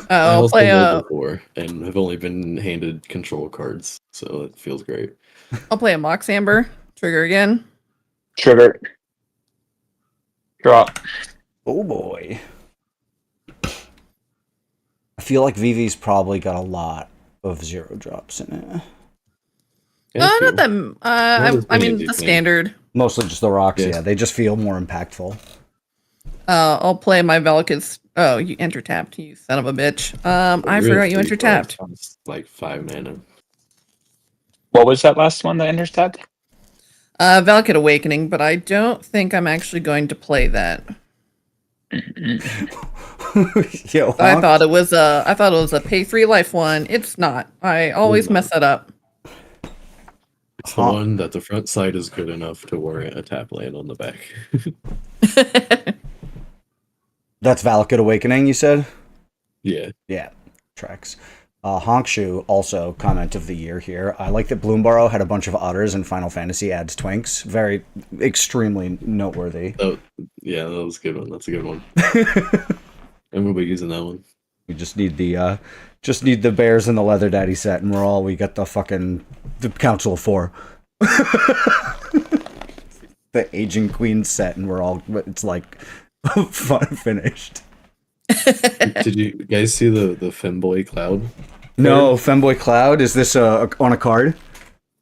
I'll also play played before and have only been handed control cards, so it feels great. I'll play a Mox Amber. Trigger again. Trigger. Draw. Oh boy. I feel like VV's probably got a lot of 0 drops in it. Not them. I mean the standard. Mostly just the rocks, yeah. They just feel more impactful. I'll play my Valakut. Oh, you enter tapped, you son of a bitch. I forgot you enter tapped. Like 5 mana. What was that last one that enters tapped? Valakut Awakening, but I don't think I'm actually going to play that. Yo, I thought it was a pay 3 life one. It's not. I always mess that up. It's the one that the front side is good enough to warrant a tap land on the back. That's Valakut Awakening, you said? Yeah. Yeah, tracks. Honkshoe, also comment of the year here. I like that Bloomborough had a bunch of otters and Final Fantasy adds twinks. Very, extremely noteworthy. Oh, yeah, that was a good one. That's a good one. I'm gonna be using that one. We just need the bears and the leather daddy set, and we got the Council of 4. The Aging Queen set, and it's like fun finished. Did you guys see the Femboy Cloud? No, Femboy Cloud. Is this on a card?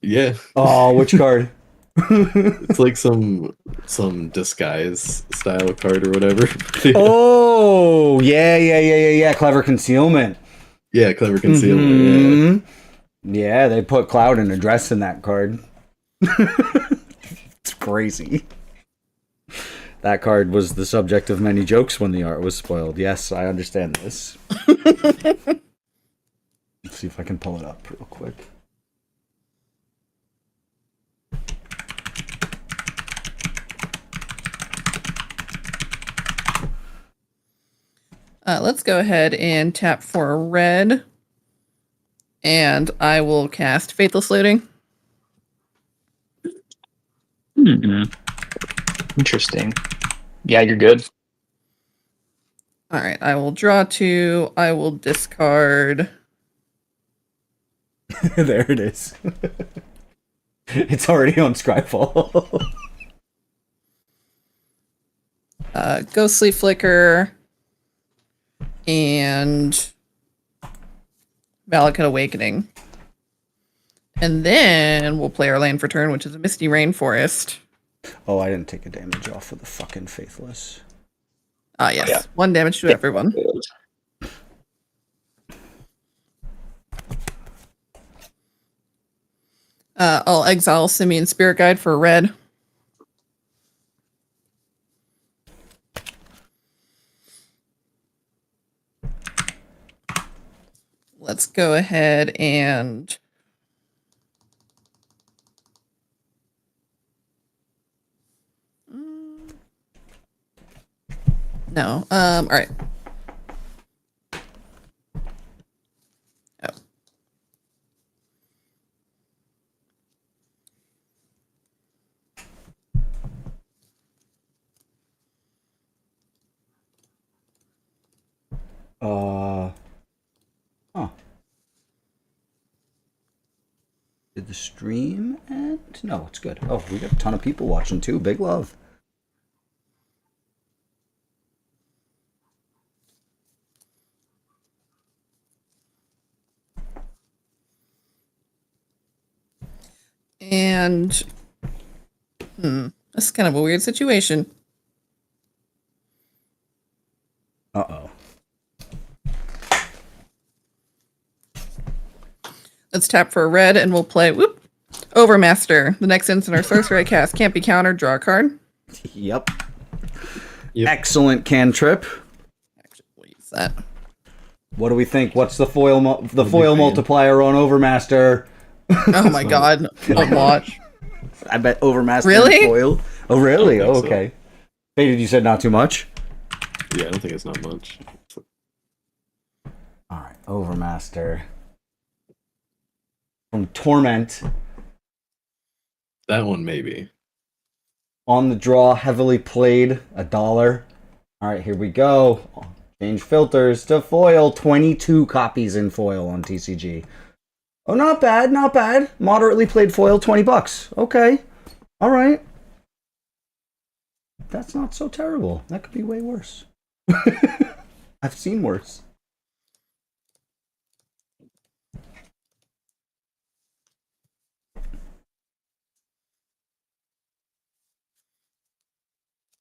Yeah. Oh, which card? It's like some disguise style card or whatever. Oh, yeah. Clever concealment. Yeah, clever concealment. Yeah, they put Cloud in a dress in that card. It's crazy. That card was the subject of many jokes when the art was spoiled. Yes, I understand this. Let's see if I can pull it up real quick. Let's go ahead and tap for a red. And I will cast Faithless Looting. Interesting. Yeah, you're good. All right, I will draw 2. I will discard. There it is. It's already on Scryfall. Ghostly Flicker. And Valakut Awakening. And then we'll play our land for turn, which is a Misty Rainforest. Oh, I didn't take a damage off of the fucking Faithless. Ah, yes. Yeah. 1 damage to everyone. I'll exile Simian Spirit Guide for red. Let's go ahead and no. All right. Did the stream end? No, it's good. Oh, we got a ton of people watching too. Big love. And that's kind of a weird situation. Uh-oh. Let's tap for a red and we'll play Overmaster. The next instant or sorcery I cast can't be countered. Draw a card. Yep. Excellent cantrip. Actually, we'll use that. What do we think? What's the foil multiplier on Overmaster? Oh my god. A lot. I bet Overmaster really? and foil. Oh really? I Oh, don't think okay. Faded, you said not too much? Yeah, I don't think it's not much. Alright, Overmaster. From Torment. That one maybe. On the draw, heavily played, $1. Alright, here we go. Change filters to foil. 22 copies in foil on TCG. Oh, not bad, not bad. Moderately played foil, $20. Okay. Alright. That's not so terrible. That could be way worse. I've seen worse.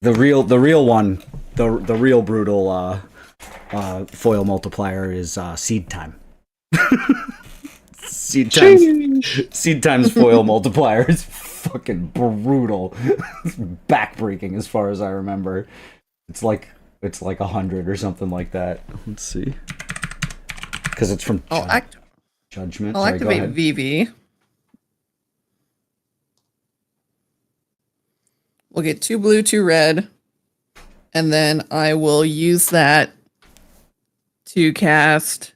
The real one, the real brutal foil multiplier is Seed Time. Seed Time's foil multiplier is fucking brutal. It's backbreaking as far as I remember. It's like It's like 100 or something like that. Let's see. Because it's from Judgment. I'll Sorry, go activate ahead. VV. We'll get 2 blue, 2 red. And then I will use that to cast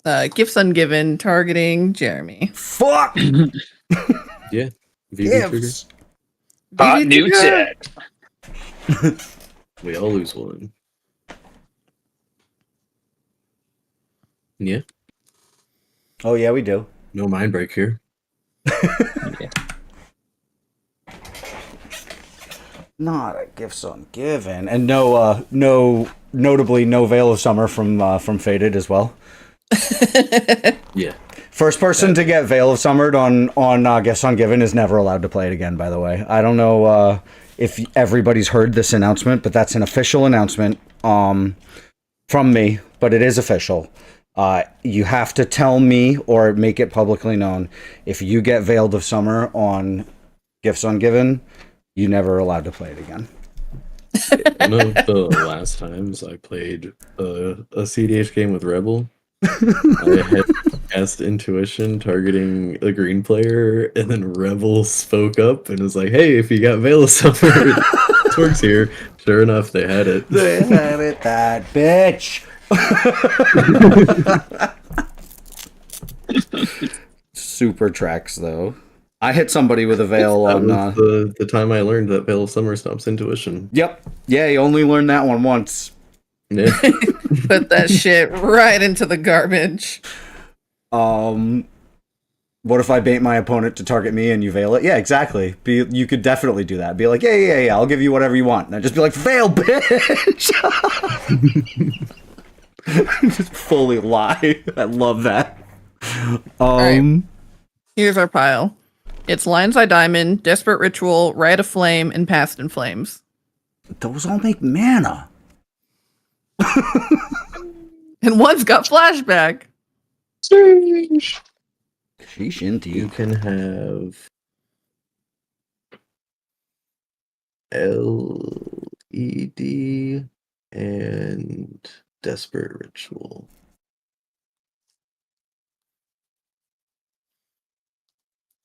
Gifts Ungiven, targeting Jeremy. Fuck! Yeah. VV Gifts! Hot VV new trigger. tech. We all lose one. Yeah. Oh, yeah, we do. No mind break here. Not a Gifts Ungiven. And notably no Veil of Summer from Faded as well. Yeah. First person to get Veil of Summered on Gifts Ungiven is never allowed to play it again, by the way. I don't know if everybody's heard this announcement, but that's an official announcement from me, but it is official. You have to tell me or make it publicly known if you get Veiled of Summer on Gifts Ungiven, you're never allowed to play it again. One of the last times I played a cEDH game with Rebel, I had cast Intuition targeting a green player, and then Rebel spoke up and was like, "Hey, if you got Veil of Summer, it works here." Sure enough, they had it. They had it, that bitch. Super tracks though. I hit somebody with a Veil That on was the time I learned that Veil of Summer stops Intuition. Yep. Yeah, you only learned that one once. Yeah. Put that shit right into the garbage. What if I bait my opponent to target me and you Veil it? Yeah, exactly. You could definitely do that. Be like, yeah, I'll give you whatever you want. And I'd just be like, Veil, bitch! Just fully lie. I love that. Right. Here's our pile. It's Lion's Eye Diamond, Desperate Ritual, Riot of Flame, and Past in Flames. Those all make mana. And one's got Flashback. Sheesh indeed. You can have LED and Desperate Ritual.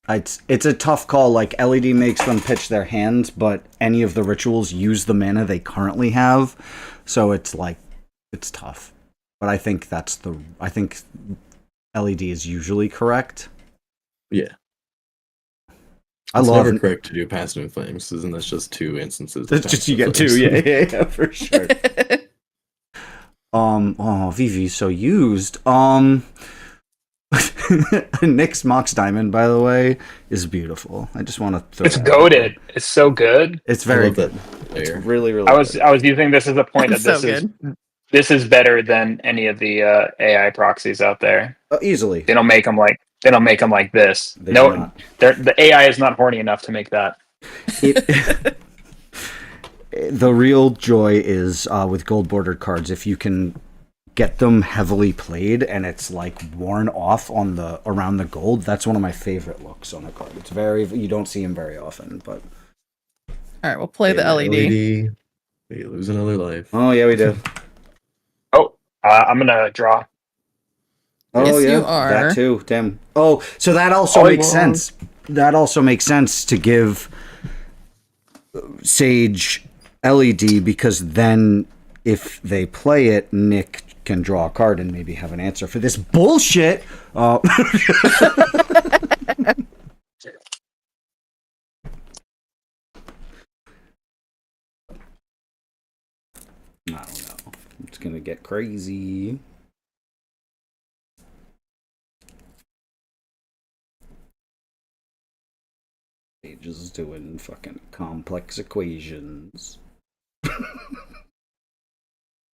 It's a tough call. Like, LED makes them pitch their hands, but any of the rituals use the mana they currently have, so it's like it's tough. But I think I think LED is usually correct. Yeah. It's never correct to do Past in Flames, isn't that just 2 instances? It's just you get 2, yeah, for sure. VV's so used. Nick's Mox Diamond, by the way, is beautiful. I just want to throw It's goated. It's so good. It's very good. It's really, really I was good. using this as a point that this is better than any of the AI proxies out there. Easily. They don't make them like this. They do not. The AI is not horny enough to make that. The real joy is with gold bordered cards. If you can get them heavily played and it's like worn off on the around the gold, that's one of my favorite looks on a card. It's you don't see them very often, but all right, we'll play the LED. We lose another life. Oh yeah, we do. I'm gonna draw. Oh Yes, yeah, you are. that too. Damn. Oh, so that also makes sense. That also makes sense to give Sage LED, because then if they play it, Nick can draw a card and maybe have an answer for this bullshit. I don't know. It's gonna get crazy. Sage is doing fucking complex equations. All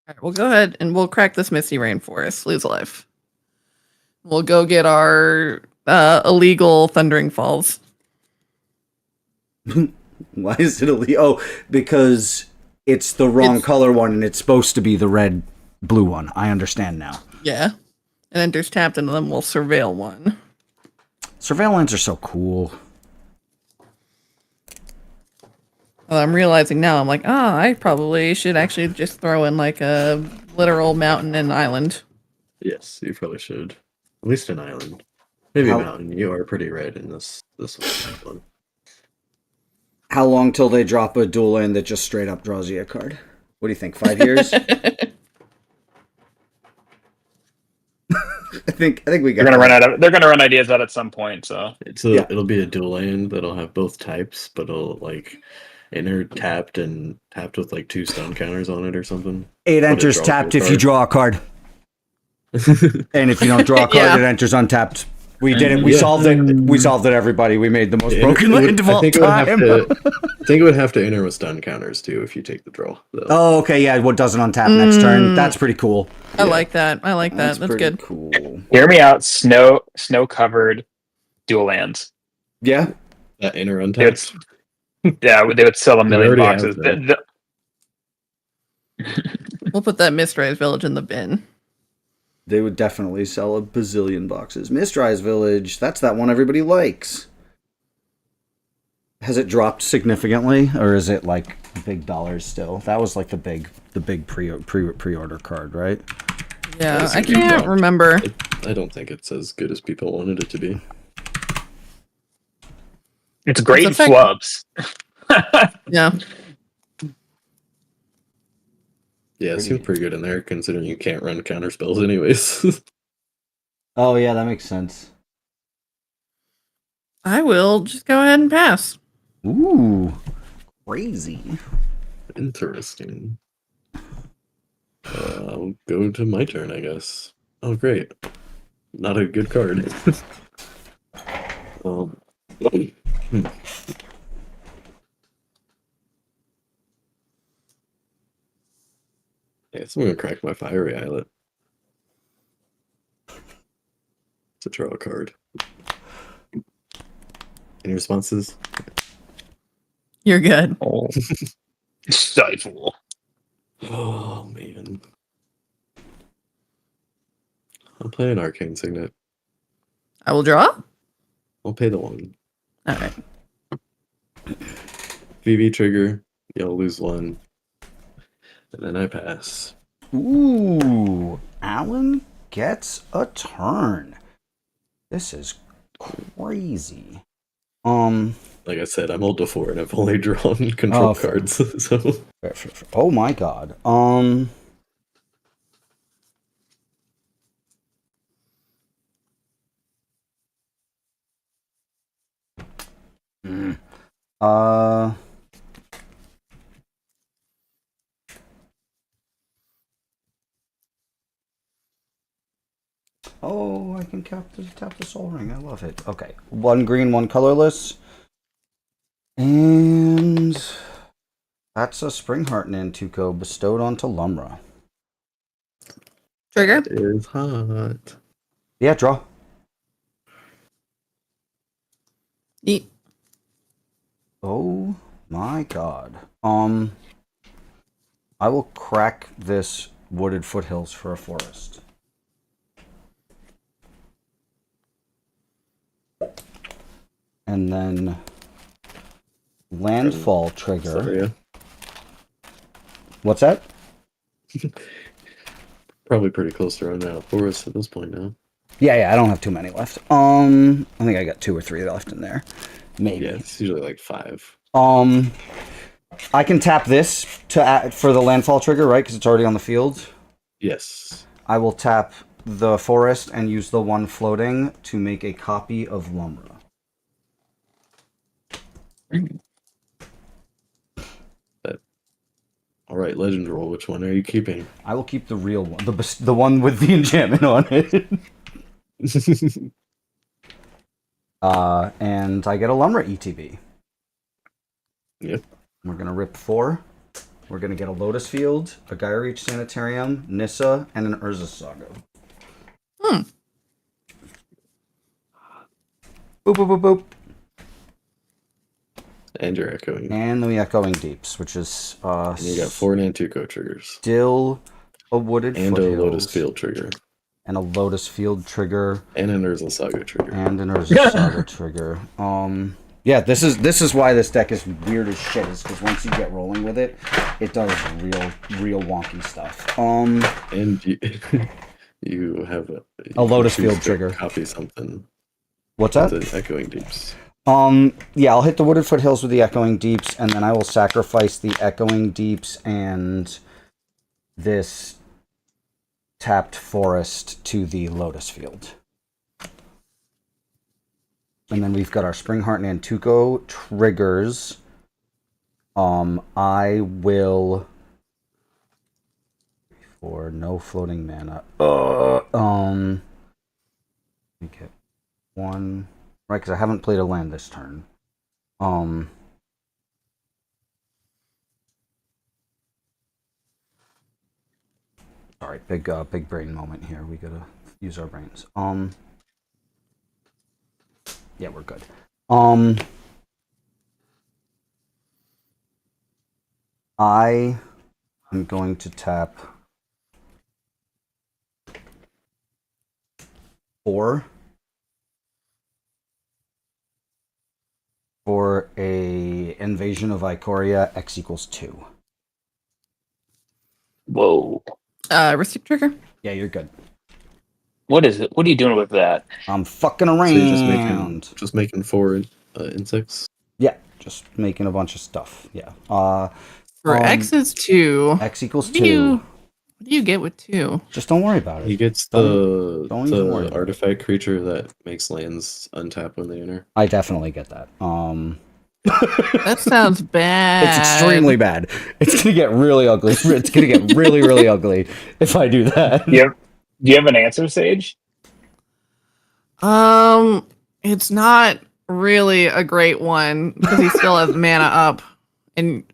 right, we'll go ahead and we'll crack this Misty Rainforest. Lose a life. We'll go get our illegal Thundering Falls. Why is it illegal? Oh, because it's the wrong color one and it's supposed to be the red blue one. I understand now. Yeah. And enters tapped, and then we'll surveil one. Surveil lines are so cool. Well, I'm realizing now, I'm like, I probably should actually just throw in like a literal mountain and island. Yes, you probably should. At least an island. Maybe a How- mountain. You are pretty right in this one. How long till they drop a dual land that just straight up draws you a card? What do you think? 5 years? I think we got. They're gonna run out of. They're gonna run ideas out at some point. So It'll be a dual land that'll have both types, but it'll like enter tapped and tapped with like 2 stun counters on it or something. 8 enters tapped if you draw a card. And if you don't draw a card, it enters untapped. We did it. We solved it. We solved it, everybody. We made the most broken land of all time. I think it would have to enter with stun counters too if you take the draw. Though. Oh, okay. Yeah, what doesn't untap next turn? That's pretty cool. I like that. I like that. That's good. Cool. hear me out. Snow covered dual lands. Yeah. That enter untapped. Yeah, they would sell a million already boxes. have We'll put that Mistrise Village in the bin. They would definitely sell a bazillion boxes. Mistrise Village, that's that one everybody likes. Has it dropped significantly, or is it like big dollars still? That was like the big pre-order card, right? Yeah, I can't remember. I don't think it's as good as people wanted it to be. It's great in It's a flubs. Yeah. Yeah, it seems pretty good in there, considering you can't run counter spells anyways. Oh yeah, that makes sense. I will just go ahead and pass. Ooh, crazy. Interesting. I'll go to my turn, I guess. Oh, great. Not a good card. Yeah, so I'm gonna crack my fiery islet. To draw a card. Any responses? You're good. Oh. Stifle. Oh man. I'll play an arcane signet. I will draw. I'll pay the 1. All right. VV trigger. You'll lose 1. And then I pass. Ooh, Alan gets a turn. This is crazy. Like I said, I'm old to 4 and I've only drawn control cards. So. Oh my god. Oh, I can tap the soul ring. I love it. Okay. 1 green, 1 colorless. And that's a Springheart Nantuko bestowed onto Lumra. Trigger. It is hot. Yeah, draw. Eat. Oh my god. I will crack this Wooded Foothills for a forest. And then landfall trigger. Sorry. What's that? Probably pretty close to running out of forest at this point now. Yeah, I don't have too many left. I think I got 2 or 3 left in there. Maybe. Yeah, it's usually like 5. I can tap this for the landfall trigger, right? Because it's already on the field. Yes. I will tap the forest and use the 1 floating to make a copy of Lumra. All right, legend roll. Which one are you keeping? I will keep the real one, the one with the enchantment on it. And I get a Lumra ETB. Yep. We're gonna rip 4. We're gonna get a Lotus Field, a Gaia Reach Sanitarium, Nissa, and an Urza Saga. Boop boop boop boop. And you're echoing. And then we Echoing Deeps, which is and you got 4 Nantuko triggers. Still a Wooded and Foothills. A Lotus Field trigger. And a Lotus Field trigger. And an Urza Saga trigger. And an Urza Saga trigger. Yeah, this is why this deck is weird as shit. Is because once you get rolling with it, it does real wonky stuff. And you have a Lotus choose Field to trigger. Copy something. What's that? The Echoing Deeps. Yeah, I'll hit the Wooded Foothills with the Echoing Deeps, and then I will sacrifice the Echoing Deeps and this tapped forest to the Lotus Field. And then we've got our Springheart and Nantuko triggers. I will... For no floating mana. We get one... Right, because I haven't played a land this turn. Sorry, big brain moment here. We gotta use our brains. Yeah, we're good. I am going to tap 4 for a Invasion of Ikoria, X equals 2. Whoa. Ristic trigger? Yeah, you're good. What is it? What are you doing with that? I'm fucking around. So you're just making 4 insects? Yeah, just making a bunch of stuff. Yeah. For X is 2. X equals What 2. What do you get with 2? Just don't worry about it. He gets Don't even worry the about artifact creature that makes lands untap when they enter. I definitely get that. That sounds bad. It's extremely bad. It's gonna get really ugly. It's gonna get really ugly if I do that. Yep. Do you have an answer, Sage? It's not really a great one because he still has mana up, and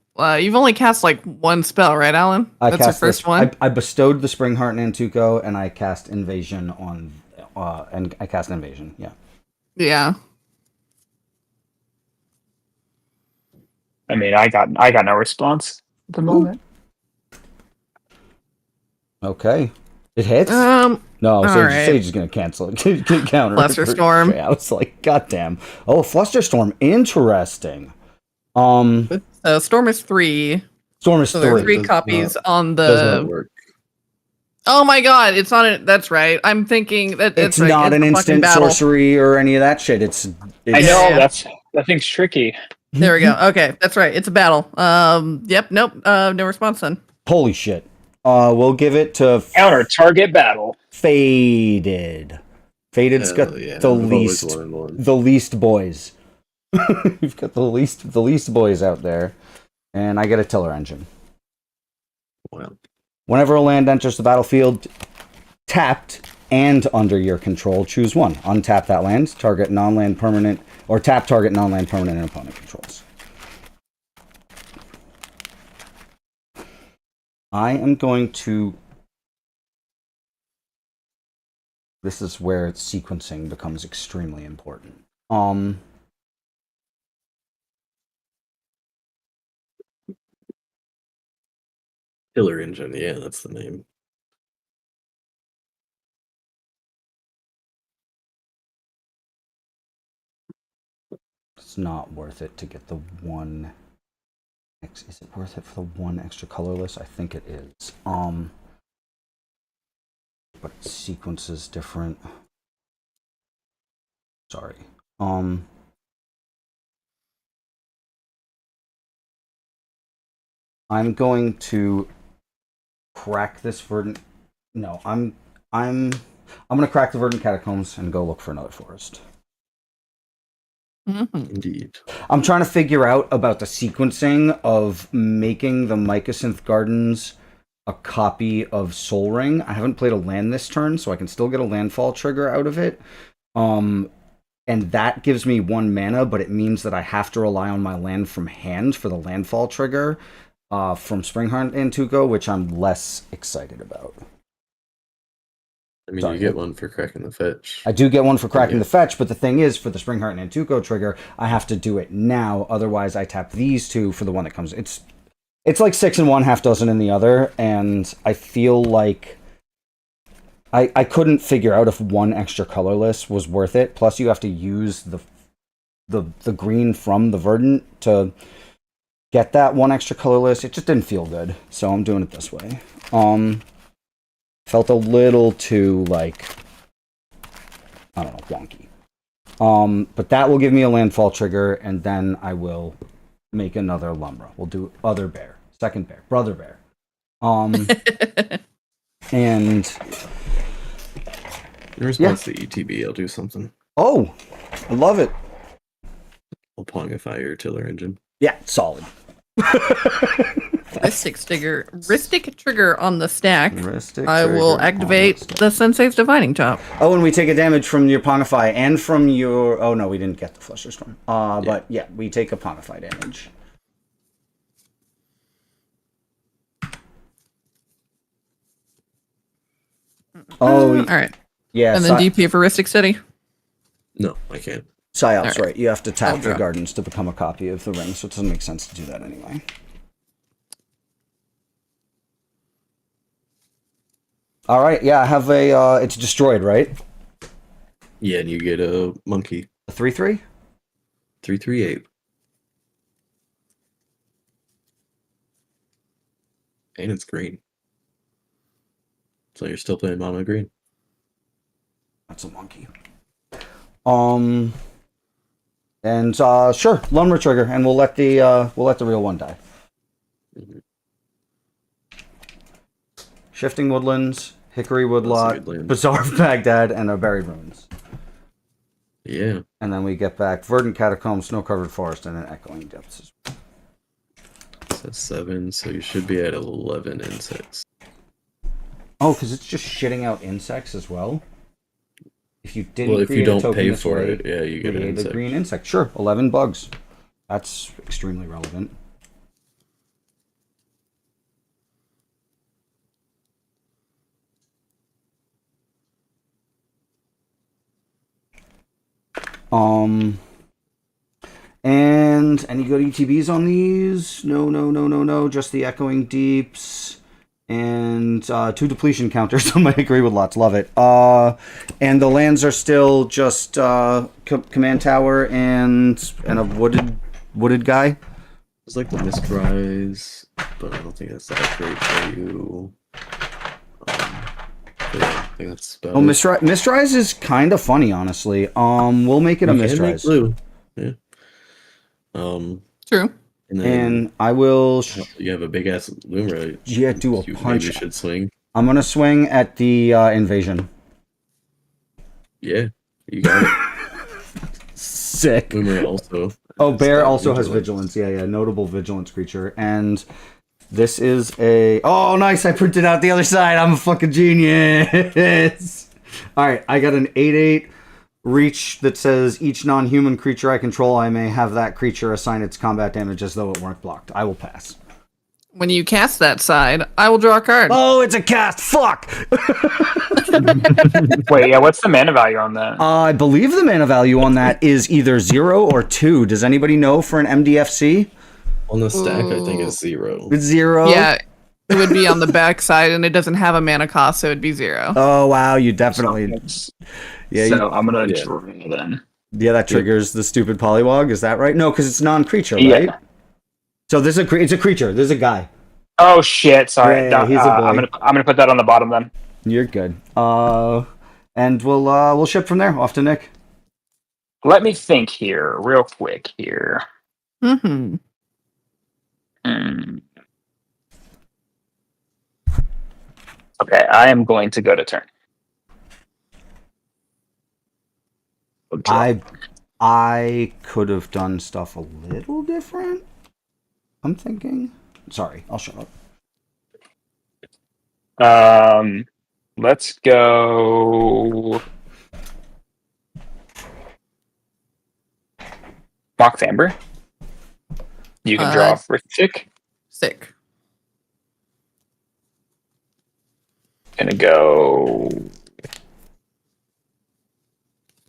you've only cast like one spell, right, Alan? That's your first one. I bestowed the Springheart Nantuko, and I cast Invasion on, and I cast Invasion. Yeah. Yeah. I mean, I got no response at the moment. Okay. It hits. No, Sage is gonna cancel it. Counter. Flusterstorm. I was like, goddamn. Oh, Flusterstorm. Interesting. So Storm is 3. Storm is so there are 3 copies on the. Oh my god, it's not a. That's right. I'm thinking that it's not an instant sorcery or any of that shit. It's I know that thing's tricky. There we go. Okay, that's right. It's a battle. Yep. Nope. No response then. Holy shit. We'll give it to counter target battle. Faded. Faded's got the least boys. We've got the least boys out there, and I get a Tiller Engine. Wow. Whenever a land enters the battlefield, tapped and under your control, choose one. Untap that land, target non-land permanent, or tap target non-land permanent and opponent controls. I am going to... This is where sequencing becomes extremely important. Killer Engine, yeah, that's the name. It's not worth it to get the one. Is it worth it for the one extra colorless? I think it is. But sequence is different. Sorry. I'm going to crack this verdant. No, I'm gonna crack the verdant catacombs and go look for another forest. Indeed. I'm trying to figure out about the sequencing of making the Mycosynth Gardens a copy of Sol Ring. I haven't played a land this turn, so I can still get a landfall trigger out of it. And that gives me 1 mana, but it means that I have to rely on my land from hand for the landfall trigger from Springheart and Nantuko, which I'm less excited about. I mean, you get one for cracking the fetch. I do get one for cracking the fetch, but the thing is, for the Springheart and Nantuko trigger, I have to do it now. Otherwise, I tap these 2 for the one that comes. It's like 6 in one, half dozen in the other, and I feel like I couldn't figure out if 1 extra colorless was worth it. Plus, you have to use the green from the verdant to get that one extra colorless. It just didn't feel good, so I'm doing it this way. Felt a little too like, I don't know, wonky. But that will give me a landfall trigger, and then I will make another Lumra. We'll do other bear, second bear, brother bear. And in response to ETB, I'll do something. Oh, I love it. I'll pongify your tiller engine. Yeah, solid. Ristic trigger on the stack. Ristic I will trigger activate the Sensei's Divining Top. Oh, and we take a damage from your Pongify and from your... Oh, no, we didn't get the Flusher Storm. But yeah, we take a Pongify damage. Oh, all right. Yeah. And then DP for Ristic City? No, I can't. Psyop's right. You have to tap I'll your drop. Gardens to become a copy of the ring, so it doesn't make sense to do that anyway. All right, yeah, I have a, it's destroyed, right? Yeah, and you get a monkey. A 3/3? 3/3 and it's green. So you're still playing mono green. That's a monkey. And sure, Lumber trigger, and we'll let the real one die. Mm-hmm. Shifting Woodlands, Hickory Woodlot, Bazaar of Baghdad, and our Buried Ruins. Yeah. And then we get back Verdant Catacombs, Snow-Covered Forest, and then Echoing Depths. So 7, so you should be at 11 insects. Oh, because it's just shitting out insects as well? If you didn't Well, if you create a don't token pay this for way, it, yeah, you get an create a insect. green insect. Sure, 11 bugs. That's extremely relevant. And any good ETBs on these? No. Just the Echoing Deeps and 2 depletion counters on my Agree with Lots. Love it. And the lands are still just Command Tower and a wooded guy. It's like the Mistrise, but I don't think that's that great for you. Yeah, I think that's about Oh, it. Mistrise is kind of funny, honestly. We'll make it a You can make Mistrise. blue. Yeah. True. And I will. You have a big ass Lumra. Yeah, do a you punch. Maybe should swing. I'm gonna swing at the invasion. Yeah, you got it. Sick. Lumra also. Oh, Bear also has vigilance. Yeah. Notable vigilance creature. And this is a... Oh, nice. I printed out the other side. I'm a fucking genius. All right. I got an 8/8 reach that says each non-human creature I control, I may have that creature assign its combat damage as though it weren't blocked. I will pass. When you cast that side, I will draw a card. Oh, it's a cast. Fuck. Wait, yeah, what's the mana value on that? I believe the mana value on that is either 0 or 2. Does anybody know for an MDFC? On the stack, I think it's 0. It's 0? Yeah, it would be on the back side, and it doesn't have a mana cost, so it'd be 0. Oh, wow. You definitely... Yeah, So I'm gonna draw then. Yeah, that triggers the stupid Polywog. Is that right? No, because it's non-creature, Yeah. right? So this is it's a creature. This is a guy. Oh shit! Sorry, Yeah, he's a boy. I'm gonna put that on the bottom then. You're good. And we'll ship from there off to Nick. Let me think here, real quick here. Mm-hmm. Okay, I am going to go to turn. I could have done stuff a little different. I'm thinking. Sorry, I'll shut up. Let's go. Mox Amber. You can draw for Sick. Sick. Gonna go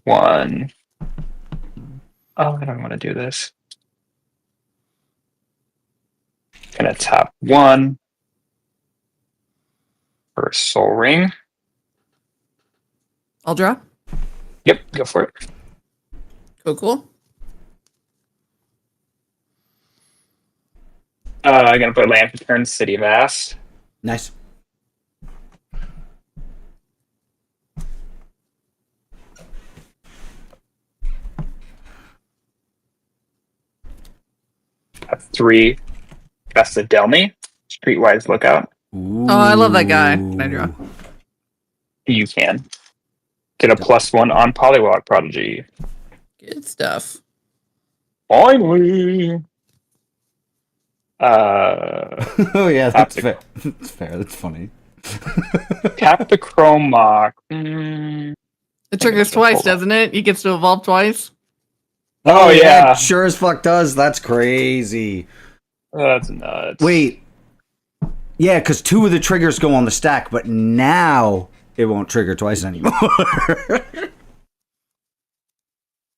1. Oh, I don't want to do this. Gonna tap 1 for a Soul Ring. I'll draw. Yep, go for it. Cool. I'm gonna put land for turn, City of Ass. Nice. That's 3. That's the Delmy. Streetwise Lookout. Oh, I love that guy. Can I draw? You can get a +1 on Polywog Prodigy. Good stuff. Finally. Oh yeah, that's fair. That's fair. That's funny. Tap the Chromok. It triggers twice, doesn't it? He gets to evolve twice. Oh, yeah. Sure as fuck does. That's crazy. That's nuts. Wait. Yeah, because 2 of the triggers go on the stack, but now it won't trigger twice anymore.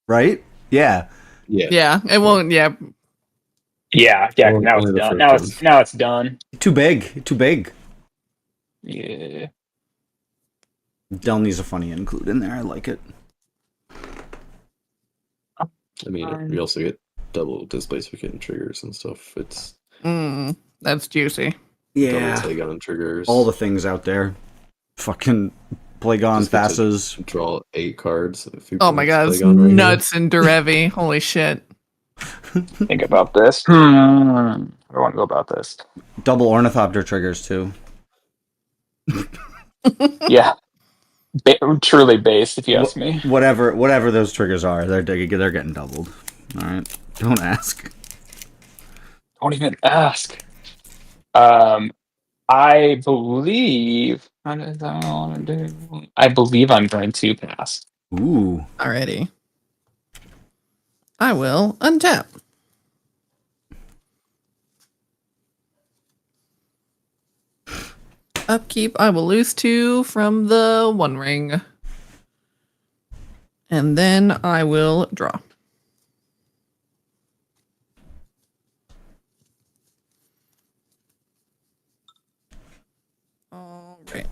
Right? Yeah. Yeah, it won't. Yeah. Yeah. Now it's done. Now it's done. Too big. Too big. Yeah. Delny's a funny include in there. I like it. I mean, we also get double displacement triggers and stuff. It's that's juicy. Yeah. Double Plagon triggers. All the things out there. Fucking Plagon Thassa's. Draw 8 cards. Oh my god, it's nuts and Derevi. Holy shit. Think about this. I want to go about this. Double Ornithopter triggers too. Yeah. Truly based, if you ask me. Whatever those triggers are, they're getting doubled. All right. Don't ask. Don't even ask. I believe. What does I want to do? I believe I'm going to pass. Ooh. Alrighty. I will untap. Upkeep, I will lose 2 from the One Ring. And then I will draw. All right.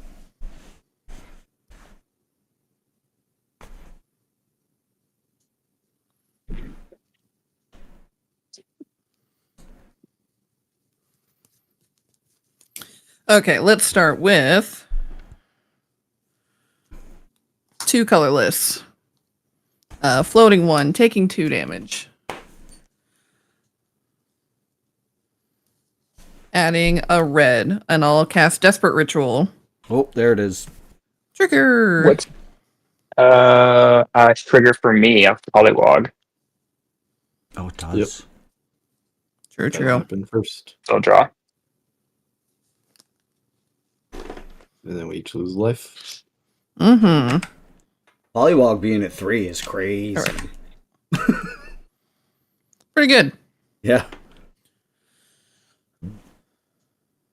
Okay, let's start with 2 colorless. Floating 1, taking 2 damage. Adding a red, and I'll cast Desperate Ritual. Oh, there it is. Trigger. What? Trigger for me, a Polywog. Oh, it does. True. Happen first. So I'll draw. And then we each lose life. Mm-hmm. Polywog being at 3 is crazy. Right. Pretty good. Yeah.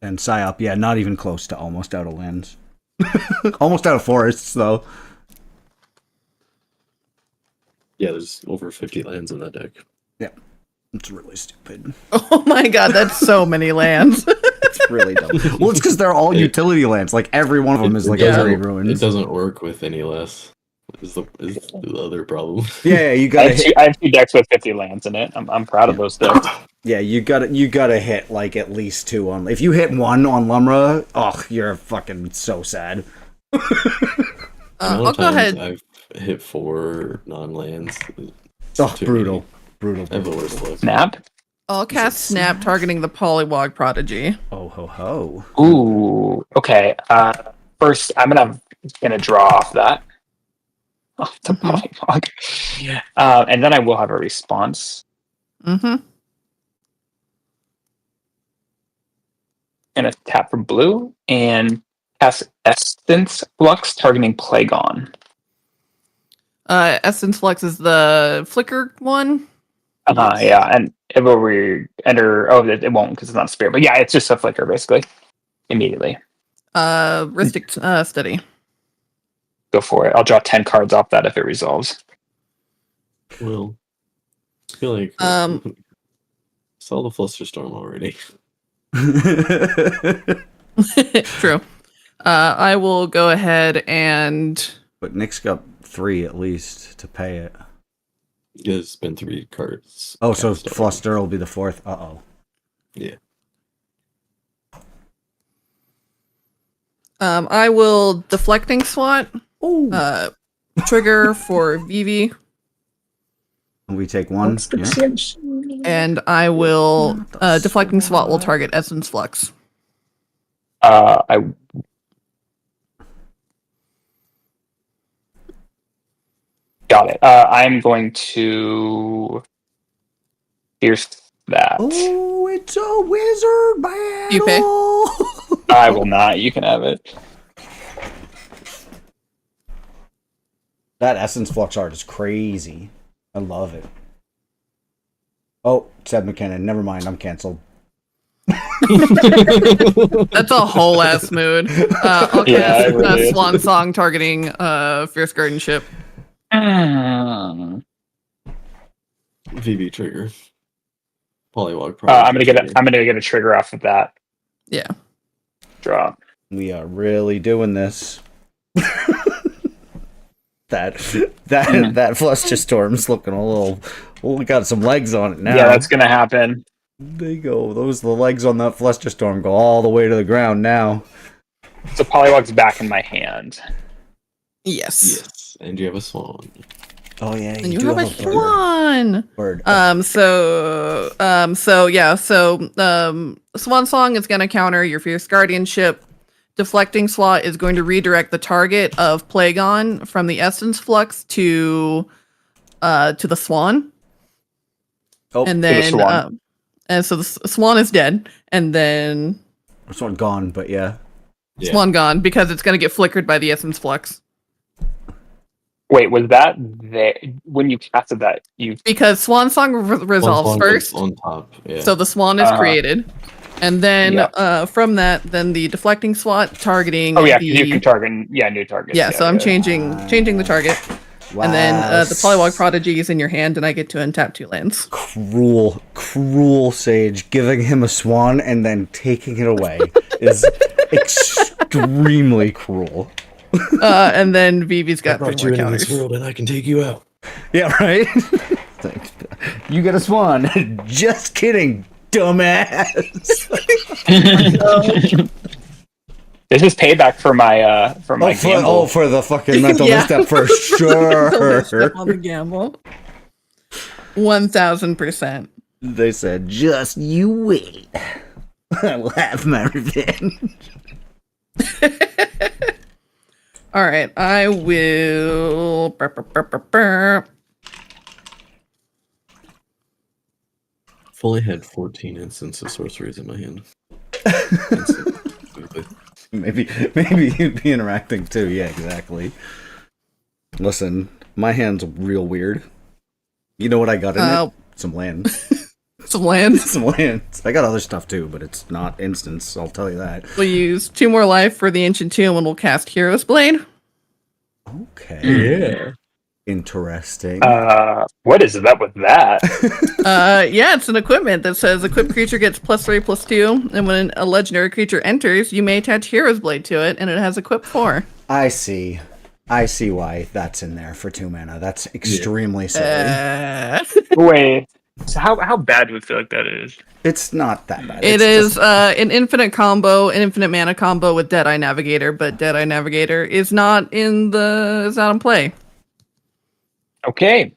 And Psyop, yeah, not even close to almost out of lands. Almost out of forests, though. Yeah, there's over 50 lands in that deck. Yeah. It's really stupid. Oh my god, that's so many lands. It's really dumb. Well, it's because they're all utility lands. Like, every one of them is like a Grave Ruin. It doesn't work with any less. Is the other problem. Yeah, you gotta I have 2 decks with 50 lands in it. I'm proud of those decks. Yeah, you gotta hit like at least 2 on. If you hit 1 on Lumra, oh, you're fucking so sad. I'll go ahead. I've hit 4 non-lands. Oh, brutal. I have the worst luck. Snap. I'll cast Snap, targeting the Polywog Prodigy. Oh ho ho. Ooh. Okay. First, I'm gonna draw off that. Oh, the Polywog. And then I will have a response. Mm-hmm. And a tap for blue and cast Essence Flux targeting Plagon. Essence Flux is the flicker one. Yeah, and it will re-enter. Oh, it won't because it's not a spirit. But yeah, it's just a flicker basically. Immediately. Rhystic Study. Go for it. I'll draw 10 cards off that if it resolves. Well, I feel like saw the Flusterstorm already. True. I will go ahead and. But Nick's got 3 at least to pay it. Yeah, it's been 3 cards. Oh, so Fluster will be the 4th. Uh-oh. Yeah. I will deflecting SWAT. Trigger for Vivi. We take one. And I will deflecting SWAT will target Essence Flux. I got it. I'm going to pierce that. Oh, it's a wizard battle. You pay? I will not. You can have it. That Essence Flux art is crazy. I love it. Oh, Seb McKinnon. Never mind. I'm canceled. That's a whole ass mood. I'll Yeah, cast it really is. Swan Song targeting Fierce Guardianship. VV trigger. Polywog. I'm gonna get a trigger off of that. Yeah. Draw. We are really doing this. that Fluster Storm's looking a little. Well, we got some legs on it now. Yeah, that's gonna happen. They go. The legs on that Fluster Storm go all the way to the ground now. So Polywog's back in my hand. Yes. Yes, and you have a swan. Oh yeah, And you have a swan. Bird. Swan Song is going to counter your Fierce Guardianship. Deflecting SWAT is going to redirect the target of Plagon from the Essence Flux to the Swan. Oh, and to the then Swan. and so the Swan is dead, and then Swan gone, but yeah. Swan gone because it's going to get flickered by the Essence Flux. Wait, was that there when you casted that? You Because Swan Song resolves Swan first, goes on top. Yeah. so the Swan is created, and then Yeah. from that, then the deflecting SWAT targeting. Oh yeah, the, you can target. Yeah, new target. Yeah, so I'm changing the target, and then the Polywog Prodigy is in your hand, and I get to untap 2 lands. Cruel Sage giving him a swan and then taking it away is extremely cruel. And then Vivi's got 3 brought more you into this counters. world, and I can take you out. Yeah, right? You get a swan. Just kidding, dumbass. This is payback for my gamble. For the fucking mental misstep for sure. On the gamble. 1000%. They said, just you wait. I will have my revenge. All right, I will. Fully had 14 instances of sorceries in my hand. Maybe you'd be interacting too. Yeah, exactly. Listen, my hand's real weird. You know what I got in it? Some land. Some land? Some lands. I got other stuff too, but it's not instance, I'll tell you that. We'll use 2 more life for the Ancient Tomb and we'll cast Hero's Blade. Okay. Yeah. Interesting. What is up with that? Yeah, it's an equipment that says equipped creature gets +3/+2, and when a legendary creature enters, you may attach Hero's Blade to it, and it has equip 4. I see why that's in there for 2 mana. That's extremely silly. Wait. So how bad do we feel like that is? It's not that bad. It is an infinite combo, an infinite mana combo with Deadeye Navigator, but Deadeye Navigator is not in play. Okay.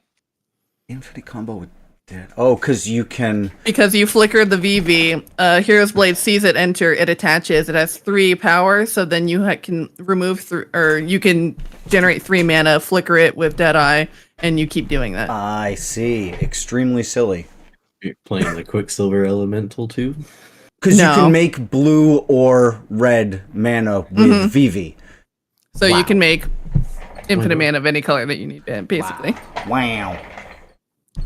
Infinite combo with dead. Oh, because you flicker the VV. Hero's Blade sees it enter. It attaches. It has 3 power, so then you can remove you can generate 3 mana, flicker it with Deadeye, and you keep doing that. I see. Extremely silly. You're playing the Quicksilver Elemental too? Because you can make blue or red mana with VV. So you can make infinite mana of any color that you need, basically. Wow.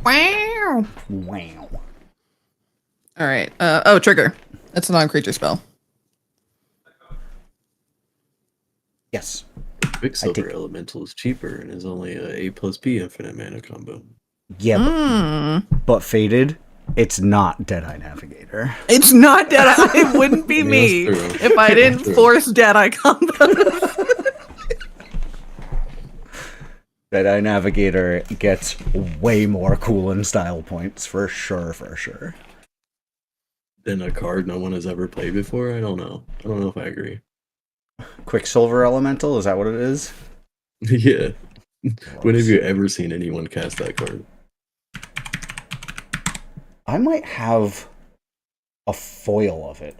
Wow. Wow. All right. Trigger. That's a non-creature spell. Yes. Quicksilver Elemental is cheaper and is only a A+B infinite mana combo. Yeah, but Faded, it's not Deadeye Navigator. It's not Deadeye. It wouldn't be me if I didn't force Deadeye combos. Deadeye Navigator gets way more cool and style points for sure. Than a card no one has ever played before? I don't know if I agree. Quicksilver Elemental, is that what it is? Yeah. When have you ever seen anyone cast that card? I might have a foil of it.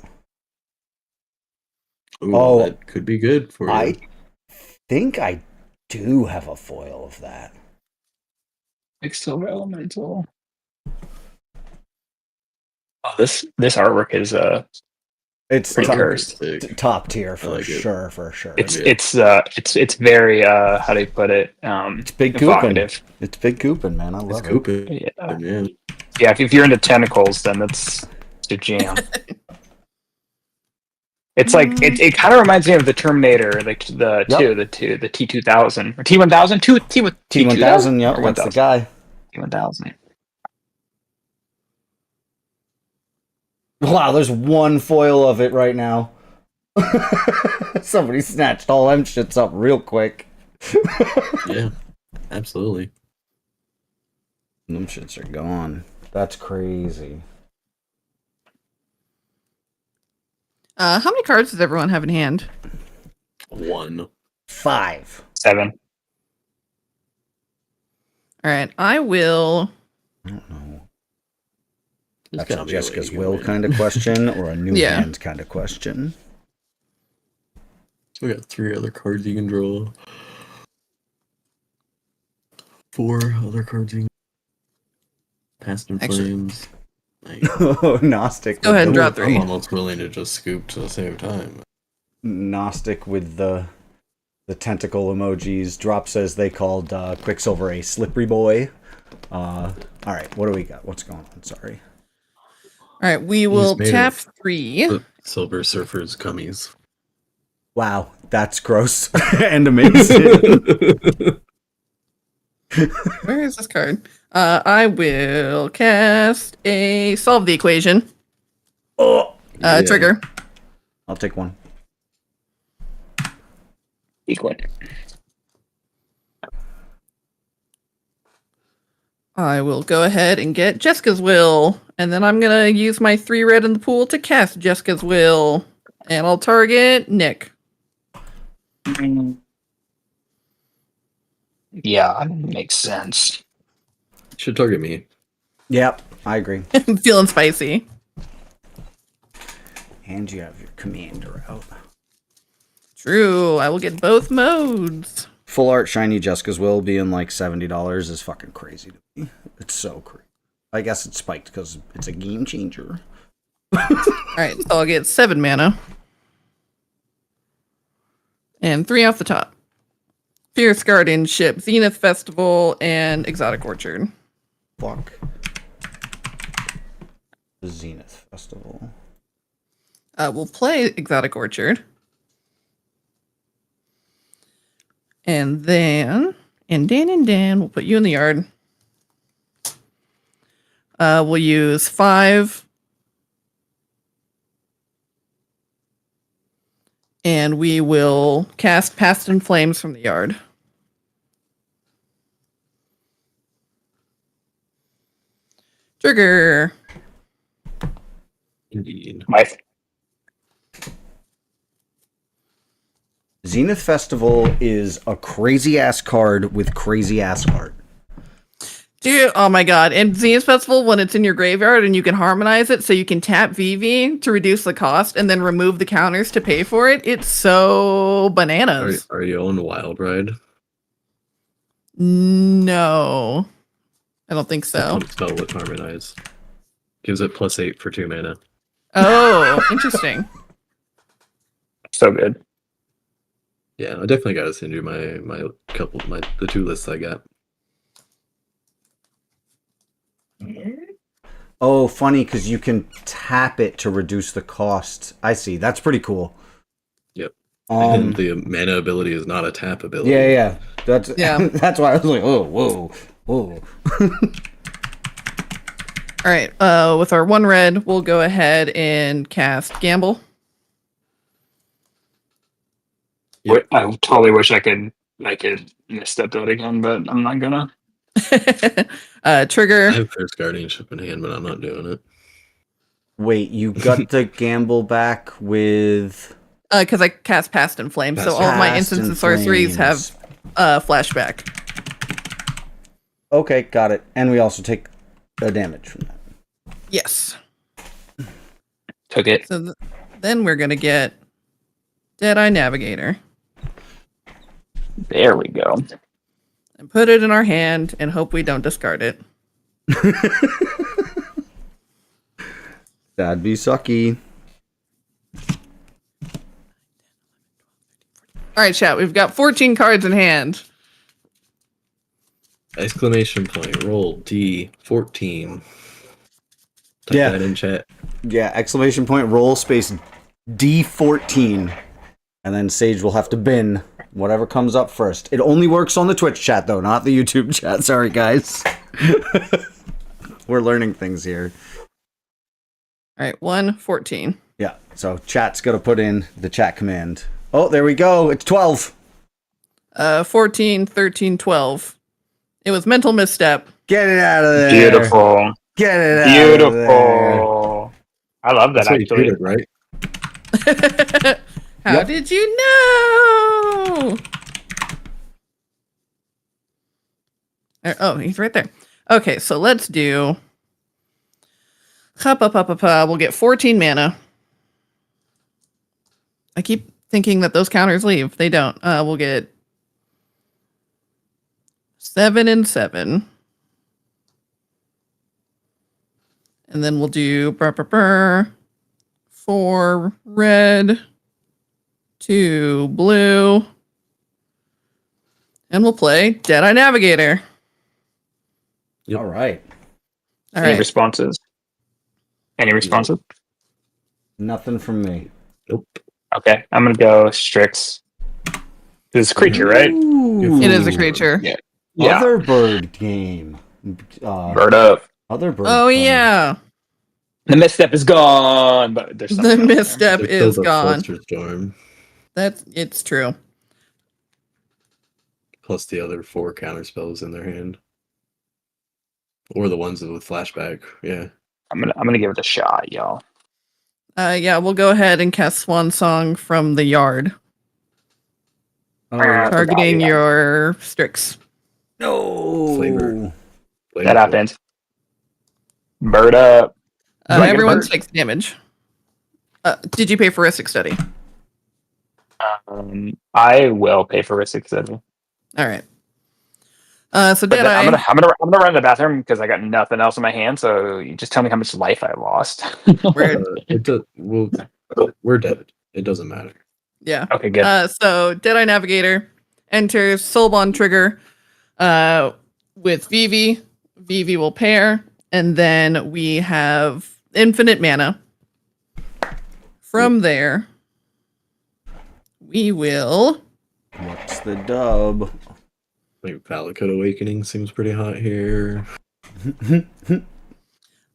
Ooh, that could be good for you. I think I do have a foil of that. Quicksilver Elemental. Oh, this artwork is it's pretty cursed. Top tier for sure, for sure. It's very how do you put it? It's big evocative. Goopin. It's big Goopin, man. I love it. Yeah, if you're into tentacles, then that's your jam. It's like it kind of reminds me of the Terminator, like the T2000 or T1000, T1000. Yep, that's the guy. T1000. Wow, there's one foil of it right now. Somebody snatched all them shits up real quick. Yeah, absolutely. Them shits are gone. That's crazy. How many cards does everyone have in hand? 1. 5. 7. All right, I will. I don't know. That's a Jessica's will kind of question or a new hand kind of question. We got 3 other cards you can draw. 4 other cards you can Past in Flames. Gnostic. Go ahead and draw 3. I'm almost willing to just scoop to save time. Gnostic with the tentacle emojis. Drop says they called Quicksilver a slippery boy. All right, what do we got? What's going on? Sorry. All right, we will tap 3. Silver Surfers gummies. Wow, that's gross and amazing. Where is this card? I will cast a Solve the Equation. Trigger. I'll take 1. Equal. I will go ahead and get Jessica's Will, and then I'm gonna use my 3 red in the pool to cast Jessica's Will, and I'll target Nick. Yeah, makes sense. Should target me. Yep, I agree. I'm feeling spicy. And you have your commander out. True, I will get both modes. Full art shiny Jessica's Will being like $70 is fucking crazy to me. It's so crazy. I guess it's spiked because it's a game changer. Alright, so I'll get 7 mana. And 3 off the top. Fierce Guardianship, Zenith Festival, and Exotic Orchard. Fuck. The Zenith Festival. We'll play Exotic Orchard. And then, Dan, we'll put you in the yard. We'll use 5. And we will cast Past in Flames from the yard. Trigger. Indeed. Zenith Festival is a crazy ass card with crazy ass art. Dude, oh my god. And Zenith Festival, when it's in your graveyard and you can harmonize it so you can tap VV to reduce the cost and then remove the counters to pay for it, it's so bananas. Are you on Wild Ride? No. I don't think so. Spell with Harmonize. Gives it +8 for 2 mana. Oh, interesting. So good. Yeah, I definitely gotta send you the 2 lists I got. Oh, funny, because you can tap it to reduce the cost. I see. That's pretty cool. Yep. And the mana ability is not a tap ability. Yeah. That's that's why I was like, oh, whoa. All right. With our 1 red, we'll go ahead and cast Gamble. Yep. I totally wish I could miss that build again, but I'm not gonna. Trigger. I have First Guardianship in hand, but I'm not doing it. Wait, you got the Gamble back with... Because I cast Past in Flames, so all of my instants and sorceries have flashback. Okay, got it. And we also take a damage from that. Yes. Took it. So then we're gonna get Deadeye Navigator. There we go. And put it in our hand and hope we don't discard it. That'd be sucky. All right, chat. We've got 14 cards in hand. Exclamation point. Roll D14. Type Yeah. that in chat. Yeah, exclamation point, roll space D14. And then Sage will have to bin whatever comes up first. It only works on the Twitch chat, though, not the YouTube chat. Sorry, guys. We're learning things here. All right, 114. Yeah, so chat's got to put in the chat command. Oh, there we go. It's 12. 14, 13, 12. It was mental misstep. Get it out of there. Beautiful. Get it out Beautiful. of there. I love that, That's what you actually. did, right? How did you know? Oh, he's right there. Okay, so let's do... We'll get 14 mana. I keep thinking that those counters leave. They don't. We'll get 7 and 7. And then we'll do 4 red, 2 blue. And we'll play Deadeye Navigator. Yep. All right. All Any right. responses? Any responses? Nothing from me. Nope. Okay, I'm gonna go Strix. This is a creature, right? It is a creature. Yeah. Yeah. Other bird game. Bird up. Other bird. Oh, yeah. The misstep is gone, but there's The something else misstep There's is still the gone. Flusterstorm, It's true. plus the other 4 counter spells in their hand. Or the ones with flashback, yeah. I'm gonna give it a shot, y'all. Yeah, we'll go ahead and cast Swan Song from the yard. Oh, Targeting your Strix. No. Flavor. That happens. Bird up. Everyone takes damage. Did you pay for Ristic Study? I will pay for Ristic Study. All right. So But Deadeye. I'm gonna run to the bathroom because I got nothing else in my hand. So you just tell me how much life I lost. We're dead. It doesn't matter. Yeah. Okay, good. So Deadeye Navigator enters Soulbond Trigger with Vivi. Vivi will pair, and then we have infinite mana. From there, we will. What's the dub? Like Valakut Awakening seems pretty hot here.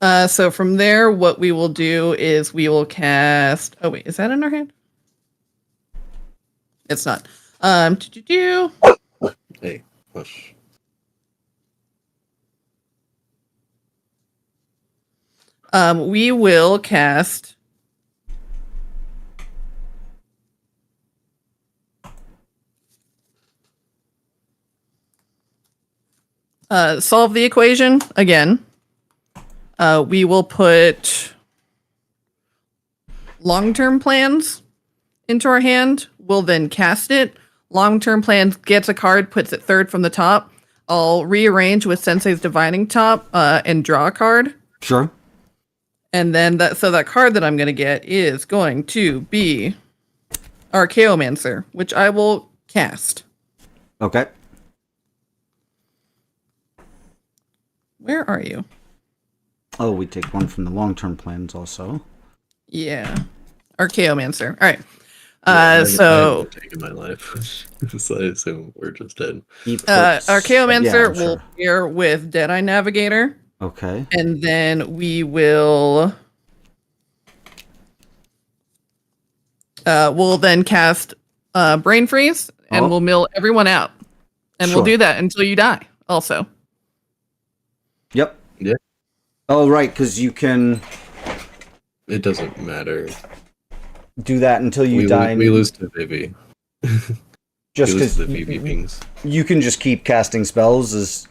So from there, what we will do is we will cast. Oh wait, is that in our hand? It's not. Hey, hush. We will cast. Solve the equation again. We will put long-term plans into our hand. We'll then cast it. Long-term plans gets a card, puts it third from the top. I'll rearrange with Sensei's Divining Top and draw a card. Sure. And then that card that I'm going to get is going to be Archaeomancer, which I will cast. Okay. Where are you? Oh, we take one from the long-term plans also. Yeah. Archaeomancer. All right. I So haven't taken my life. So I assume we're just dead. Archaeomancer Yeah, will pair with Deadeye Navigator. Okay. And then we will we'll then cast Brain Freeze and we'll mill everyone out. And we'll Sure. do that until you die also. Yep. Yeah. Oh, right, because you can. It doesn't matter. do that until you die. We lose to Vivi. Just we lose because to the Vivi pings. you can just keep casting spells. Is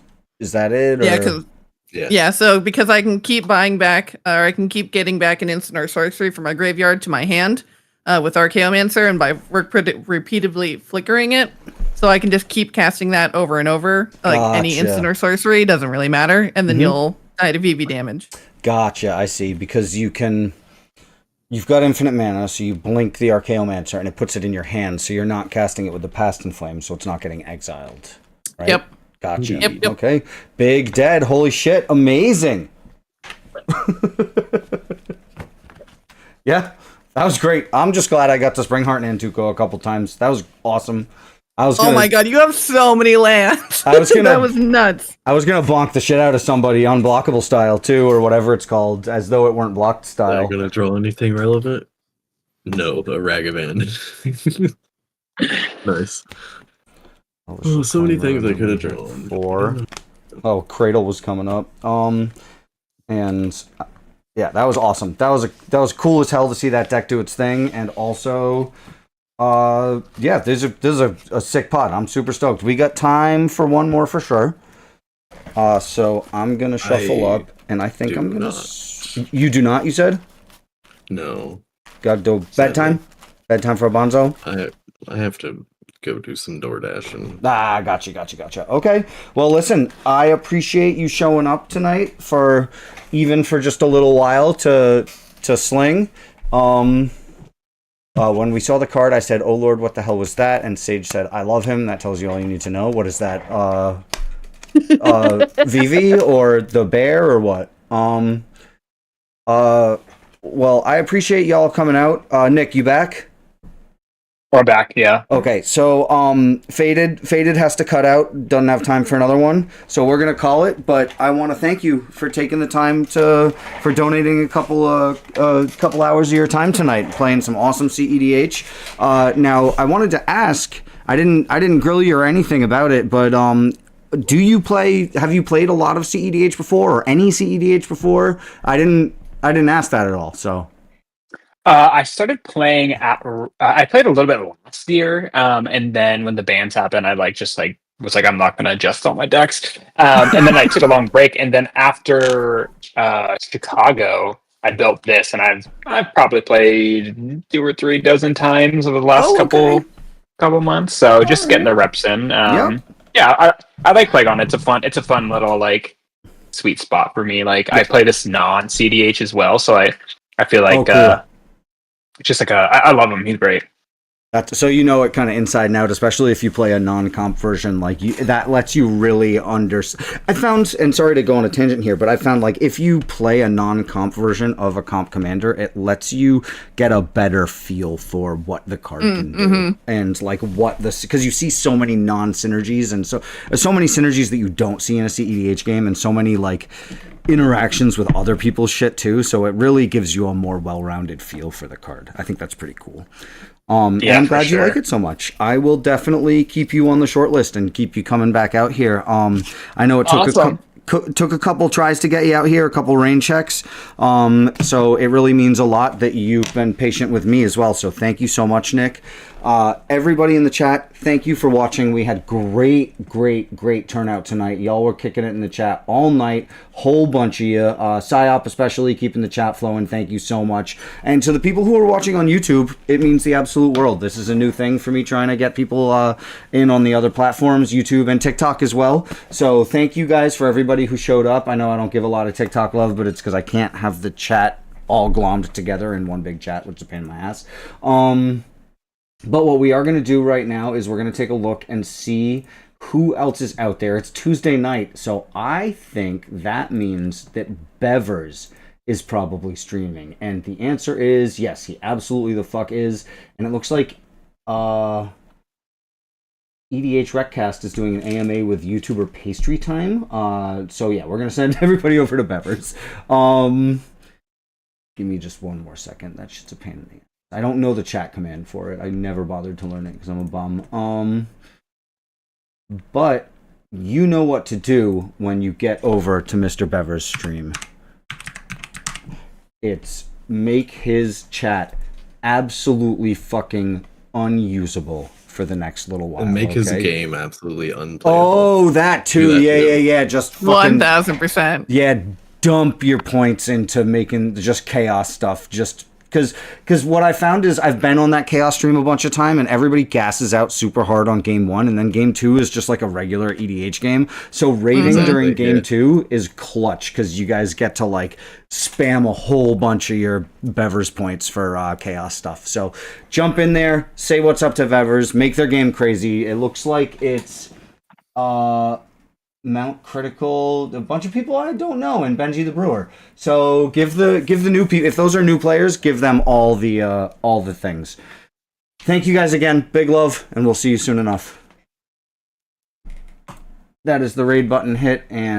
that it? Yeah, or- because Yeah. so because I can keep buying back, or I can keep getting back an instant or sorcery from my graveyard to my hand with Archaeomancer, and by repeatedly flickering it, so I can just keep casting that over and over. Like any Gotcha. instant or sorcery doesn't really matter, and then you'll die to VV damage. Gotcha, I see. Because you've got infinite mana, so you blink the Archaeomancer and it puts it in your hand, so you're not casting it with the Past in Flame, so it's not getting exiled. Right? Yep. Gotcha. Yep. Okay. Big Dead. Holy shit. Amazing. Yeah. That was great. I'm just glad I got to Spring Heart and Antuco a couple times. That was awesome. Oh my god, you have so many lands. I was gonna- that was nuts. I was gonna bonk the shit out of somebody unblockable style too, or whatever it's called, as though it weren't blocked Are style. you gonna draw anything relevant? No, the Ragavan. Nice. Oh, so many things I could have drawn. 4. Oh, Cradle was coming up. And yeah, that was awesome. That was cool as hell to see that deck do its thing, and also, yeah, this is a sick pot. I'm super stoked. We got time for one more for sure. So I'm gonna shuffle up, and I think I'm gonna. You do not. You said. No. Got to do bedtime. Bedtime for a bonzo. I have to go do some DoorDash and. Gotcha. Okay. Well, listen, I appreciate you showing up tonight for just a little while to sling. When we saw the card, I said, "Oh Lord, what the hell was that?" And Sage said, "I love him." That tells you all you need to know. What is that? Vivi or the bear or what? Well, I appreciate y'all coming out. Nick, you back? We're back, yeah. Okay, so Faded has to cut out. Doesn't have time for another one, so we're gonna call it. But I want to thank you for taking the time for donating a couple hours of your time tonight, playing some awesome cEDH. Now I wanted to ask. I didn't grill you or anything about it, but do you play? Have you played a lot of cEDH before, or any cEDH before? I didn't ask that at all. So. I started playing I played a little bit last year, and then when the bans happened, I was like, I'm not going to adjust all my decks, and then I took a long break, and then after Chicago, I built this, and I've probably played 2 or 3 dozen times over the last couple months, so just getting the reps in. Yeah, I like Plagon. It's a fun little like sweet spot for me. Like I play this non cEDH as well, so I feel like. Just like I love him. He's great. So you know it kind of inside and out, especially if you play a non-comp version. Like that lets you really I found, and sorry to go on a tangent here, but I found like if you play a non-comp version of a comp commander, it lets you get a better feel for what the card can do, and like because you see so many non-synergies, and so many synergies that you don't see in a cEDH game, and so many like interactions with other people's shit too, so it really gives you a more well-rounded feel for the card. I think that's pretty cool. And I'm glad you like it so much. I will definitely keep you on the short list and keep you coming back out here. I know it took a couple tries to get you out here, a couple rain checks. So it really means a lot that you've been patient with me as well. So thank you so much, Nick. Everybody in the chat, thank you for watching. We had great turnout tonight. Y'all were kicking it in the chat all night. Whole bunch of you. Psyop especially keeping the chat flowing. Thank you so much. And to the people who are watching on YouTube, it means the absolute world. This is a new thing for me, trying to get people in on the other platforms, YouTube and TikTok as well. So thank you guys for everybody who showed up. I know I don't give a lot of TikTok love, but it's because I can't have the chat all glommed together in one big chat, which is a pain in my ass. But what we are going to do right now is we're going to take a look and see who else is out there. It's Tuesday night, so I think that means that Bevers is probably streaming. And the answer is yes, he absolutely the fuck is. And it looks like EDH Recast is doing an AMA with YouTuber Pastry Time. So yeah, we're going to send everybody over to Bevers. Give me just one more second. That shit's a pain in the ass. I don't know the chat command for it. I never bothered to learn it because I'm a bum. But you know what to do when you get over to Mr. Bever's stream. It's make his chat absolutely fucking unusable for the next little while. And make his okay? game absolutely unplayable. Oh, that too. Do that Yeah, too. yeah. Just fucking 1000%. Yeah, dump your points into making just chaos stuff. Just because what I found is I've been on that chaos stream a bunch of time, and everybody gasses out super hard on game 1, and then game 2 is just like a regular EDH game. So raiding during game 2 is clutch because you guys get to like spam a whole bunch of your Bevers points for chaos stuff. So jump in there, say what's up to Bevers, make their game crazy. It looks like it's Mount Critical, a bunch of people I don't know, and Benji the Brewer. So give the new people, if those are new players, give them all the things. Thank you guys again, big love, and we'll see you soon enough. That is the raid button hit, and